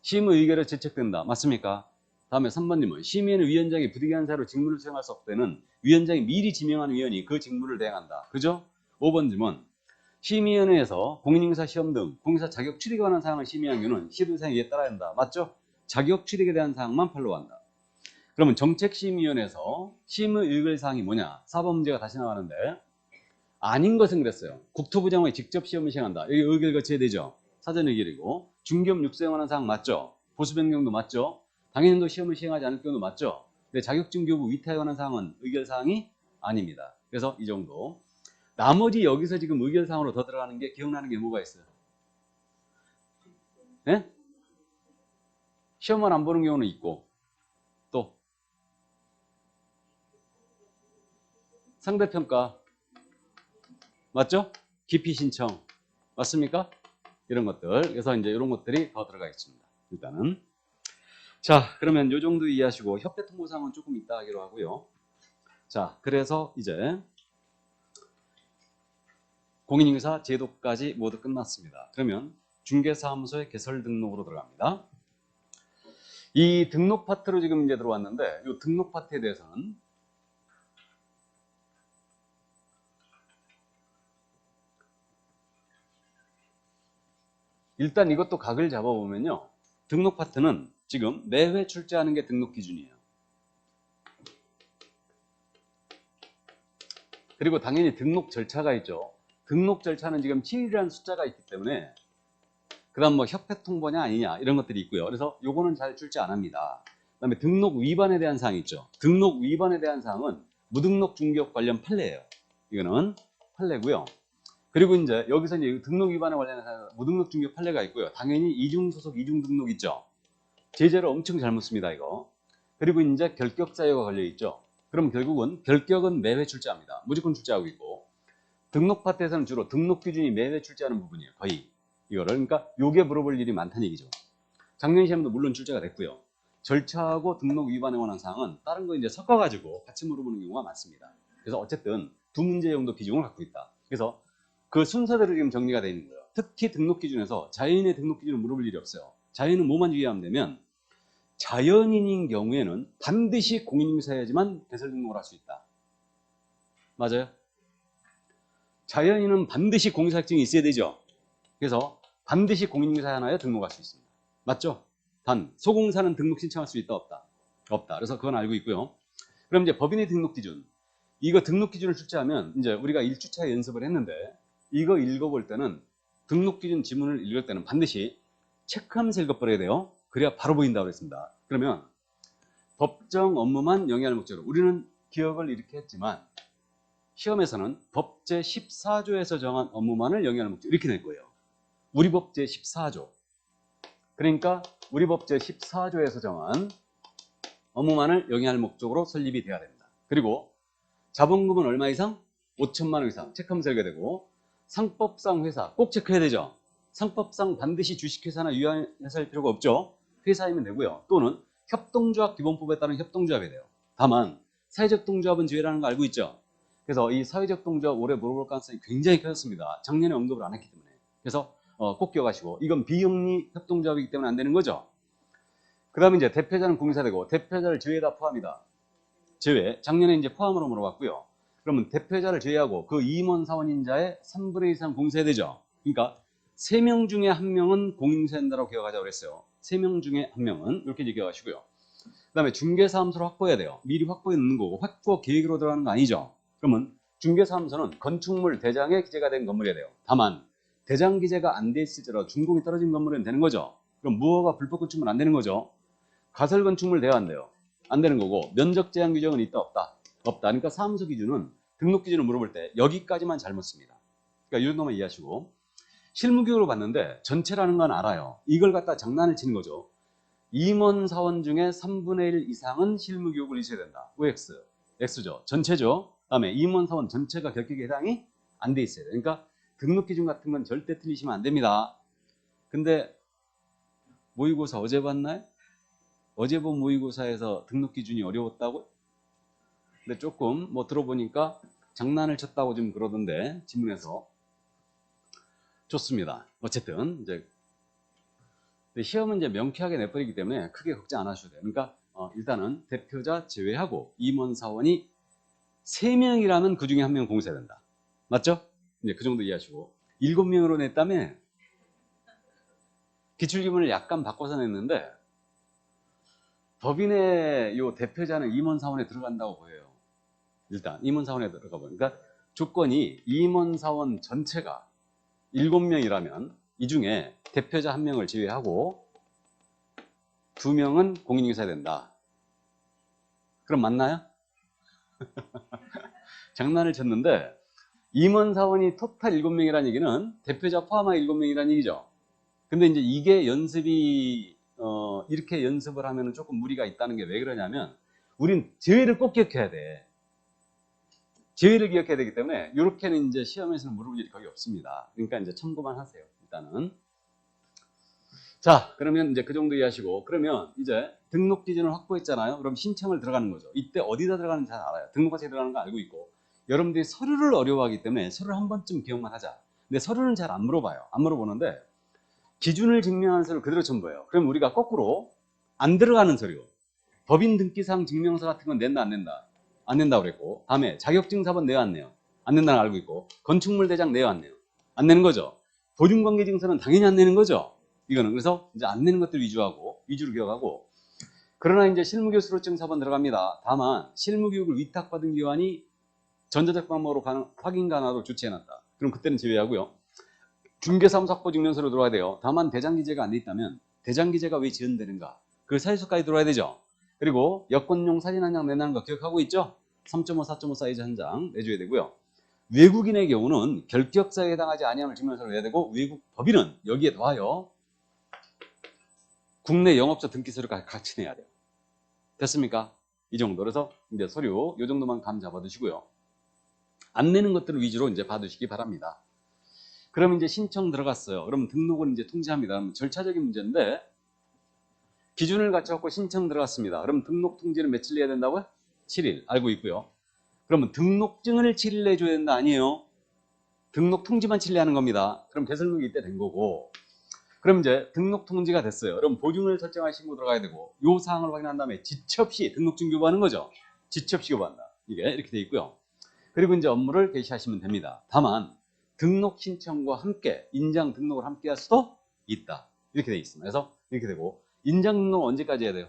심의 의결에 제척된다. 맞습니까? 다음에 3번님은 심의위원회 위원장이 부득이한 사유로 직무를 수행할 수 없을 때는 위원장이 미리 지명한 위원이 그 직무를 대행한다. 그죠? 5번님은 심의위원회에서 공인중개사 시험 등 공인중개사 자격 출입에 관한 사항을 심의한 경우는 시도사항에 이에 따라야 한다. 맞죠? 자격 출입에 대한 사항만 팔로우한다. 그러면 정책심의위원회에서 심의 의결 사항이 뭐냐? 4번 문제가 다시 나가는데 아닌 것은 그랬어요. 국토부 장관이 직접 시험을 시행한다. 여기 의결 거쳐야 되죠. 사전 의결이고 중개업 육성에 관한 사항 맞죠? 보수 변경도 맞죠? 당연히도 시험을 시행하지 않을 경우도 맞죠? 근데 자격증 교부 위탁에 관한 사항은 의결 사항이 아닙니다. 그래서 이 정도. 나머지 여기서 지금 의결 사항으로 더 들어가는 게 기억나는 게 뭐가 있어요? 네? 시험만 안 보는 경우는 있고 또 상대평가 맞죠? 기피 신청 맞습니까? 이런 것들. 그래서 이제 이런 것들이 더 들어가 있습니다. 일단은. 자, 그러면 요 정도 이해하시고 협회 통보사항은 조금 이따 하기로 하고요. 자, 그래서 이제 공인중개사 제도까지 모두 끝났습니다. 그러면 중개사무소의 개설 등록으로 들어갑니다. 이 등록 파트로 지금 이제 들어왔는데 이 등록 파트에 대해서는 일단 이것도 각을 잡아보면요. 등록 파트는 지금 매회 출제하는 게 등록 기준이에요. 그리고 당연히 등록 절차가 있죠. 등록 절차는 지금 7이라는 숫자가 있기 때문에 그 다음 뭐 협회 통보냐 아니냐 이런 것들이 있고요. 그래서 요거는 잘 출제 안 합니다. 그 다음에 등록 위반에 대한 사항이 있죠. 등록 위반에 대한 사항은 무등록 중개업 관련 판례예요. 이거는 판례고요. 그리고 이제 여기서 이제 등록 위반에 관련해서 무등록 중개업 판례가 있고요. 당연히 이중소속 이중등록 있죠. 제재를 엄청 잘못 씁니다 이거. 그리고 이제 결격 사유가 걸려 있죠. 그럼 결국은 결격은 매회 출제합니다. 무조건 출제하고 있고 등록 파트에서는 주로 등록 기준이 매회 출제하는 부분이에요. 거의 이거를. 그러니까 요게 물어볼 일이 많다는 얘기죠. 작년 시험도 물론 출제가 됐고요. 절차하고 등록 위반에 관한 사항은 다른 거 이제 섞어가지고 같이 물어보는 경우가 많습니다. 그래서 어쨌든 두 문제 정도 비중을 갖고 있다. 그래서 그 순서대로 지금 정리가 되어 있는 거예요. 특히 등록 기준에서 자연인의 등록 기준을 물어볼 일이 없어요. 자연인은 뭐만 주의하면 되면 자연인인 경우에는 반드시 공인중개사여야지만 개설 등록을 할 수 있다. 맞아요? 자연인은 반드시 공인사증이 있어야 되죠. 그래서 반드시 공인중개사 하나에 등록할 수 있습니다. 맞죠? 단 소공사는 등록 신청할 수 있다 없다? 없다. 그래서 그건 알고 있고요. 그럼 이제 법인의 등록 기준. 이거 등록 기준을 출제하면 이제 우리가 1주차에 연습을 했는데 이거 읽어볼 때는 등록 기준 지문을 읽을 때는 반드시 체크하면서 읽어버려야 돼요. 그래야 바로 보인다고 그랬습니다. 그러면 법정 업무만 영위할 목적으로 우리는 기억을 이렇게 했지만 시험에서는 법 제14조에서 정한 업무만을 영위할 목적 이렇게 될 거예요. 우리 법 제14조. 그러니까 우리 법 제14조에서 정한 업무만을 영위할 목적으로 설립이 돼야 됩니다. 그리고 자본금은 얼마 이상? 5천만 원 이상 체크하면서 읽어야 되고 상법상 회사 꼭 체크해야 되죠. 상법상 반드시 주식회사나 유한회사일 필요가 없죠. 회사이면 되고요. 또는 협동조합 기본법에 따른 협동조합이 돼요. 다만 사회적 동조합은 제외라는 거 알고 있죠. 그래서 이 사회적 동조합 올해 물어볼 가능성이 굉장히 커졌습니다. 작년에 언급을 안 했기 때문에. 그래서 꼭 기억하시고 이건 비영리 협동조합이기 때문에 안 되는 거죠. 그 다음에 이제 대표자는 공인사되고 대표자를 제외다 포함이다. 제외. 작년에 이제 포함으로 물어봤고요. 그러면 대표자를 제외하고 그 임원 사원인자의 3분의 2 이상 공세되죠. 그러니까 3명 중에 1명은 공인사된다고 기억하자고 그랬어요. 3명 중에 1명은 이렇게 기억하시고요. 그 다음에 중개사무소를 확보해야 돼요. 미리 확보해 놓는 거고 확보 계획으로 들어가는 거 아니죠. 그러면 중개사무소는 건축물 대장에 기재가 된 건물이어야 돼요. 다만 대장 기재가 안 돼 있을지라도 준공이 떨어진 건물은 되는 거죠. 그럼 무허가 불법 건축물 안 되는 거죠. 가설 건축물 돼야 안 돼요. 안 되는 거고 면적 제한 규정은 있다 없다? 없다. 그러니까 사무소 기준은 등록 기준을 물어볼 때 여기까지만 잘못 씁니다. 그러니까 이런 것만 이해하시고 실무교육으로 봤는데 전체라는 건 알아요. 이걸 갖다 장난을 치는 거죠. 임원 사원 중에 3분의 1 이상은 실무교육을 있어야 된다. OX. X죠. 전체죠. 다음에 임원 사원 전체가 결격에 해당이 안 돼 있어야 돼요. 그러니까 등록 기준 같은 건 절대 틀리시면 안 됩니다. 근데 모의고사 어제 봤나요? 어제 본 모의고사에서 등록 기준이 어려웠다고? 근데 조금 뭐 들어보니까 장난을 쳤다고 좀 그러던데 지문에서 좋습니다. 어쨌든 이제 시험은 이제 명쾌하게 내버리기 때문에 크게 걱정 안 하셔도 돼요. 그러니까 일단은 대표자 제외하고 임원 사원이 3명이라면 그 중에 1명 공세해야 된다. 맞죠? 이제 그 정도 이해하시고 7명으로 냈다며 기출지문을 약간 바꿔서 냈는데 법인의 요 대표자는 임원 사원에 들어간다고 보여요. 일단 임원 사원에 들어가 보니까 조건이 임원 사원 전체가 7명이라면 이 중에 대표자 1명을 제외하고 2명은 공인중개사야 된다. 그럼 맞나요? 장난을 쳤는데 임원 사원이 토탈 7명이라는 얘기는 대표자 포함한 7명이라는 얘기죠. 근데 이제 이게 연습이 이렇게 연습을 하면 조금 무리가 있다는 게 왜 그러냐면 우린 제외를 꼭 기억해야 돼. 제외를 기억해야 되기 때문에 이렇게는 이제 시험에서는 물어볼 일이 거의 없습니다. 그러니까 이제 참고만 하세요. 일단은. 자, 그러면 이제 그 정도 이해하시고 그러면 이제 등록 기준을 확보했잖아요. 그럼 신청을 들어가는 거죠. 이때 어디다 들어가는지 잘 알아요. 등록과세에 들어가는 거 알고 있고 여러분들이 서류를 어려워하기 때문에 서류를 한 번쯤 기억만 하자. 근데 서류는 잘 안 물어봐요. 안 물어보는데 기준을 증명하는 서류 그대로 첨부해요. 그럼 우리가 거꾸로 안 들어가는 서류 법인 등기상 증명서 같은 건 낸다 안 낸다? 안 낸다고 그랬고 다음에 자격증사본 내야 안 내요? 안 낸다는 걸 알고 있고 건축물 대장 내야 안 내요? 안 내는 거죠. 보증관계증서는 당연히 안 내는 거죠. 이거는 그래서 이제 안 내는 것들 위주로 기억하고 그러나 이제 실무교육 수료증 사본 들어갑니다. 다만 실무교육을 위탁받은 기관이 전자적 방법으로 확인 간화로 조치해놨다. 그럼 그때는 제외하고요. 중개사무소 확보 증명서로 들어와야 돼요. 다만 대장 기재가 안 돼 있다면 대장 기재가 왜 지연되는가? 그 사유서까지 들어와야 되죠. 그리고 여권용 사진 한 장 내놓는 거 기억하고 있죠? 3.5, 4.5 사이즈 한 장 내줘야 되고요. 외국인의 경우는 결격사에 해당하지 아니함을 증명서로 내야 되고 외국 법인은 여기에 더하여 국내 영업자 등기 서류까지 같이 내야 돼요. 됐습니까? 이 정도. 그래서 이제 서류 이 정도만 감 잡아 두시고요. 안 내는 것들을 위주로 이제 봐두시기 바랍니다. 그럼 이제 신청 들어갔어요. 그럼 등록은 이제 통지합니다. 그럼 절차적인 문제인데 기준을 갖춰갖고 신청 들어갔습니다. 그럼 등록 통지는 며칠 내야 된다고요? 7일 알고 있고요. 그러면 등록증을 7일 내줘야 된다 아니에요? 등록 통지만 7일 하는 겁니다. 그럼 개설록이 이때 된 거고 그럼 이제 등록 통지가 됐어요. 그럼 보증을 설정할 신고 들어가야 되고 요 사항을 확인한 다음에 지체 없이 등록증 교부하는 거죠. 지체 없이 교부한다. 이게 이렇게 돼 있고요. 그리고 이제 업무를 개시하시면 됩니다. 다만 등록 신청과 함께 인장 등록을 함께 할 수도 있다. 이렇게 돼 있습니다. 그래서 이렇게 되고 인장 등록은 언제까지 해야 돼요?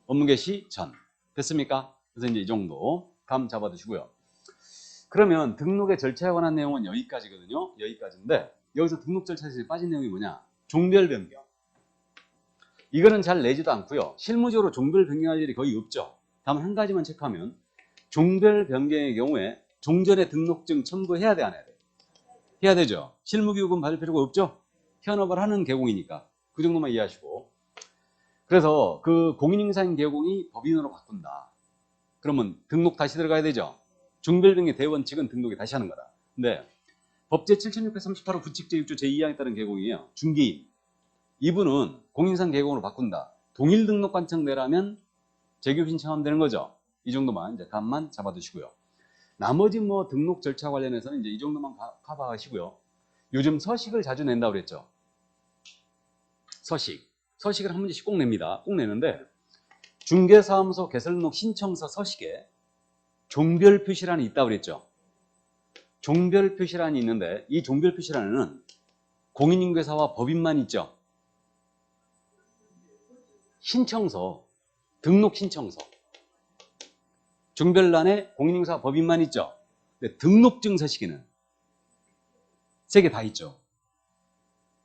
업무 개시 전. 됐습니까? 그래서 이제 이 정도 감 잡아 두시고요. 그러면 등록의 절차에 관한 내용은 여기까지거든요. 여기까지인데 여기서 등록 절차에서 빠진 내용이 뭐냐? 종별 변경. 이거는 잘 내지도 않고요. 실무적으로 종별 변경할 일이 거의 없죠. 다만 한 가지만 체크하면 종별 변경의 경우에 종전에 등록증 첨부해야 돼, 안 해야 돼? 해야 되죠. 실무교육은 받을 필요가 없죠. 현업을 하는 계공이니까. 그 정도만 이해하시고. 그래서 그 공인인사인 계공이 법인으로 바꾼다. 그러면 등록 다시 들어가야 되죠. 종별 변경 대원칙은 등록이 다시 하는 거다. 근데 법제 7638호 부칙제 6조 제2항에 따른 계공이에요. 중개인. 이분은 공인상 계공으로 바꾼다. 동일 등록관청 내라면 재교육 신청하면 되는 거죠. 이 정도만 이제 감만 잡아두시고요. 나머지 뭐 등록 절차 관련해서는 이제 이 정도만 커버하시고요. 요즘 서식을 자주 낸다고 그랬죠. 서식. 서식을 한 문제씩 꼭 냅니다. 꼭 내는데 중개사무소 개설등록 신청서 서식에 종별 표시란이 있다고 그랬죠. 종별 표시란이 있는데 이 종별 표시란에는 공인인계사와 법인만 있죠. 신청서, 등록 신청서. 종별란에 공인인계사 법인만 있죠. 근데 등록증 서식에는 세 개 다 있죠.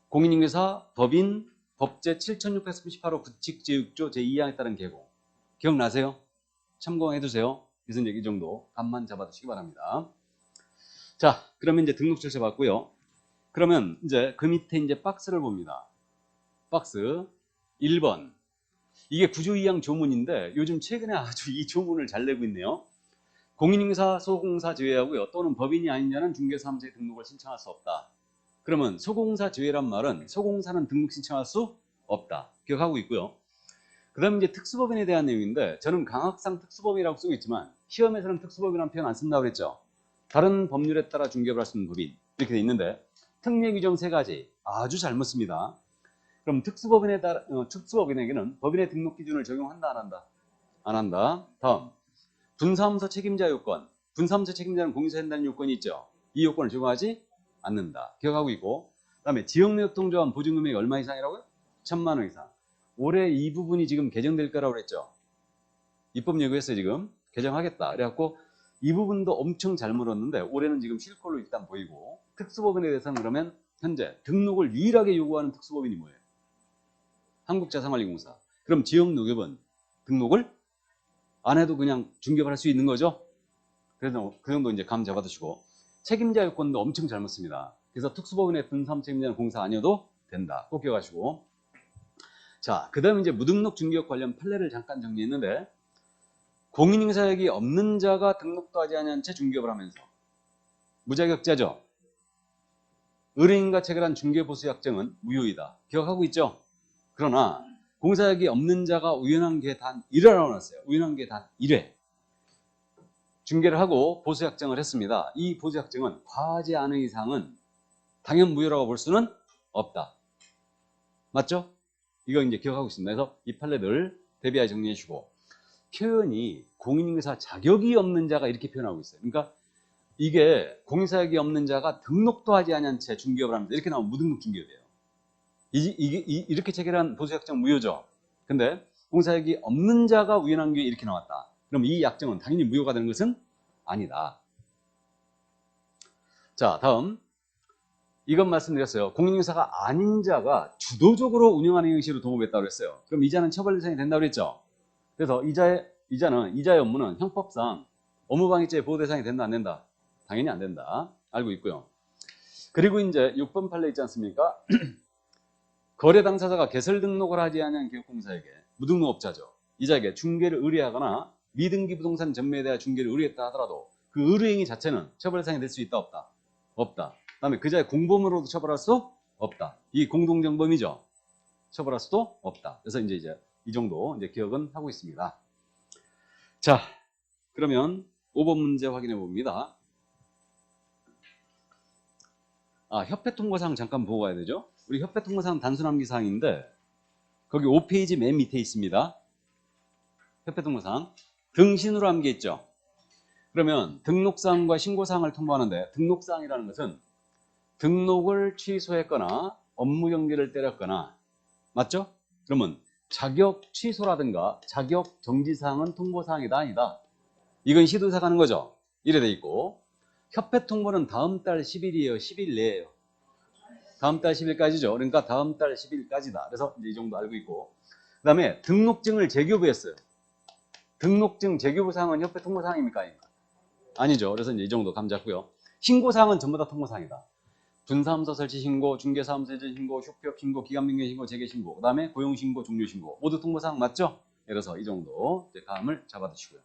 공인인계사, 법인, 법제 7638호 구칙제육조 제2항에 따른 개고. 기억나세요? 참고해두세요. 그래서 이제 이 정도 감만 잡아두시기 바랍니다. 자, 그러면 이제 등록 절차 봤고요. 그러면 이제 그 밑에 이제 박스를 봅니다. 박스 1번. 이게 구조2항 조문인데 요즘 최근에 아주 이 조문을 잘 내고 있네요. 공인인계사 소공사 제외하고요. 또는 법인이 아닌 자는 중개사무소에 등록을 신청할 수 없다. 그러면 소공사 제외란 말은 소공사는 등록 신청할 수 없다. 기억하고 있고요. 그 다음에 이제 특수법인에 대한 내용인데 저는 강학상 특수법이라고 쓰고 있지만 시험에서는 특수법이라는 표현 안 쓴다고 그랬죠. 다른 법률에 따라 중개업을 할 수 있는 법인 이렇게 돼 있는데 특례 규정 세 가지 아주 잘못 씁니다. 그럼 특수법인에 따라 특수법인에게는 법인의 등록 기준을 적용한다 안 한다? 안 한다. 다음 분사무소 책임자 요건. 분사무소 책임자는 공유사에 한다는 요건이 있죠. 이 요건을 적용하지 않는다. 기억하고 있고 그다음에 지역유통조합 보증금액이 얼마 이상이라고요? 1,000만 원 이상. 올해 이 부분이 지금 개정될 거라고 그랬죠. 입법 예고했어요. 지금 개정하겠다. 그래갖고 이 부분도 엄청 잘 물었는데 올해는 지금 실 걸로 일단 보이고 특수법인에 대해서는 그러면 현재 등록을 유일하게 요구하는 특수법인이 뭐예요? 한국자산관리공사. 그럼 지역농협은 등록을 안 해도 그냥 중개업을 할 수 있는 거죠? 그래서 그 정도 이제 감 잡아두시고 책임자 요건도 엄청 잘 묻습니다. 그래서 특수법인의 분사무소 책임자는 공사 아니어도 된다. 꼭 기억하시고. 자, 그 다음에 이제 무등록 중개업 관련 판례를 잠깐 정리했는데 공인인사역이 없는 자가 등록도 하지 않은 채 중개업을 하면서 무자격자죠. 의뢰인과 체결한 중개보수약정은 무효이다. 기억하고 있죠? 그러나 공사역이 없는 자가 우연한 게 단 1회라고 나왔어요. 우연한 게 단 1회. 중개를 하고 보수약정을 했습니다. 이 보수약정은 과하지 않은 이상은 당연 무효라고 볼 수는 없다. 맞죠? 이거 이제 기억하고 있습니다. 그래서 이 판례들 대비하여 정리해 주시고 표현이 공인인계사 자격이 없는 자가 이렇게 표현하고 있어요. 그러니까 이게 공인사역이 없는 자가 등록도 하지 않은 채 중개업을 합니다. 이렇게 나오면 무등록 중개업이에요. 이렇게 체결한 보수약정 무효죠. 근데 공사역이 없는 자가 우연한 게 이렇게 나왔다. 그럼 이 약정은 당연히 무효가 되는 것은 아니다. 자, 다음 이건 말씀드렸어요. 공인인계사가 아닌 자가 주도적으로 운영하는 형식으로 동업했다고 했어요. 그럼 이자는 처벌 대상이 된다고 그랬죠. 그래서 이자의 업무는 형법상 업무방해죄 보호 대상이 된다 안 된다? 당연히 안 된다. 알고 있고요. 그리고 이제 6번 판례 있지 않습니까? 거래 당사자가 개설 등록을 하지 않은 기업공사에게 무등록업자죠. 이자에게 중개를 의뢰하거나 미등기 부동산 전매에 대한 중개를 의뢰했다 하더라도 그 의뢰행위 자체는 처벌 대상이 될 수 있다 없다? 없다. 그다음에 그자의 공범으로도 처벌할 수 없다. 이 공동정범이죠. 처벌할 수도 없다. 그래서 이제 이 정도 이제 기억은 하고 있습니다. 자, 그러면 5번 문제 확인해 봅니다. 협회 통보사항 잠깐 보고 가야 되죠. 우리 협회 통보사항 단순 암기 사항인데 거기 5페이지 맨 밑에 있습니다. 협회 통보사항 등신으로 암기했죠. 그러면 등록사항과 신고사항을 통보하는데 등록사항이라는 것은 등록을 취소했거나 업무 경계를 때렸거나 맞죠? 그러면 자격 취소라든가 자격 정지사항은 통보사항이다 아니다? 이건 시도사가 하는 거죠. 이래 돼 있고 협회 통보는 다음 달 10일이에요. 10일 내에요. 다음 달 10일까지죠. 그러니까 다음 달 10일까지다. 그래서 이제 이 정도 알고 있고 그 다음에 등록증을 재교부했어요. 등록증 재교부 사항은 협회 통보 사항입니까? 아니죠. 그래서 이제 이 정도 감 잡고요. 신고 사항은 전부 다 통보 사항이다. 분사무소 설치 신고, 중개사무소 설치 신고, 휴업 신고, 기간변경 신고, 재개 신고, 그 다음에 고용 신고, 종료 신고 모두 통보 사항 맞죠? 그래서 이 정도 이제 감을 잡아두시고요.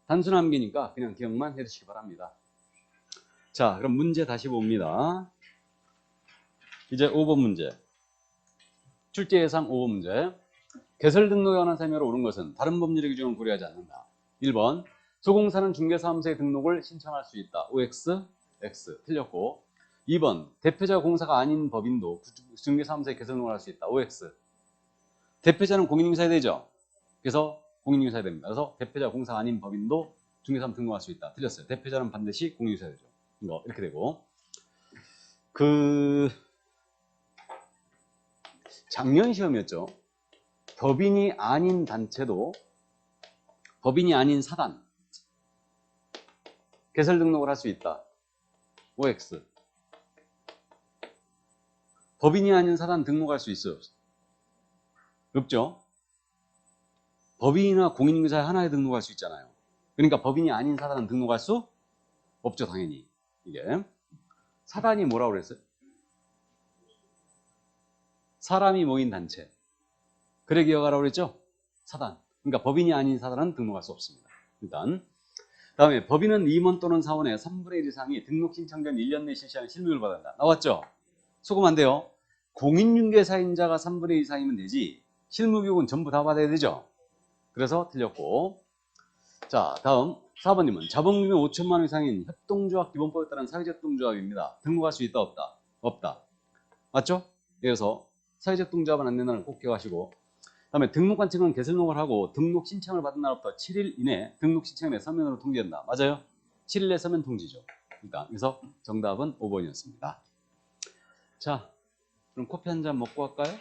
단순 암기니까 그냥 기억만 해두시기 바랍니다. 자, 그럼 문제 다시 봅니다. 이제 5번 문제. 출제 예상 5번 문제. 개설 등록에 관한 설명으로 옳은 것은 다른 법률의 규정을 고려하지 않는다. 1번. 소공사는 중개사무소에 등록을 신청할 수 있다. OX, X. 틀렸고. 2번. 대표자 공사가 아닌 법인도 중개사무소에 개설 등록을 할 수 있다. OX. 대표자는 공인인증서야 되죠. 그래서 공인인증서야 됩니다. 그래서 대표자 공사 아닌 법인도 중개사면 등록할 수 있다. 틀렸어요. 대표자는 반드시 공인인증서야 되죠. 이거 이렇게 되고 작년 시험이었죠. 법인이 아닌 단체도 법인이 아닌 사단 개설 등록을 할 수 있다. OX 법인이 아닌 사단 등록할 수 있어요? 없죠? 법인이나 공인인증서에 하나에 등록할 수 있잖아요. 그러니까 법인이 아닌 사단은 등록할 수 없죠, 당연히. 이게 사단이 뭐라고 그랬어요? 사람이 모인 단체. 그래 기억하라고 그랬죠? 사단. 그러니까 법인이 아닌 사단은 등록할 수 없습니다. 일단 다음에 법인은 임원 또는 사원의 3분의 1 이상이 등록 신청 전 1년 내 실시한 실무를 받는다. 나왔죠? 소금 안 돼요. 공인중개사인자가 3분의 1 이상이면 되지 실무교육은 전부 다 받아야 되죠. 그래서 틀렸고 자 다음 4번님은 자본금이 5천만 원 이상인 협동조합 기본법에 따른 사회적 동조합입니다. 등록할 수 있다 없다? 없다. 맞죠? 그래서 사회적 동조합은 안 된다는 꼭 기억하시고 다음에 등록관청은 개설 등록을 하고 등록 신청을 받은 날부터 7일 이내 등록 신청에 서면으로 통지한다. 맞아요? 7일 내 서면 통지죠. 그러니까 그래서 정답은 5번이었습니다. 자, 그럼 커피 한 잔 먹고 갈까요?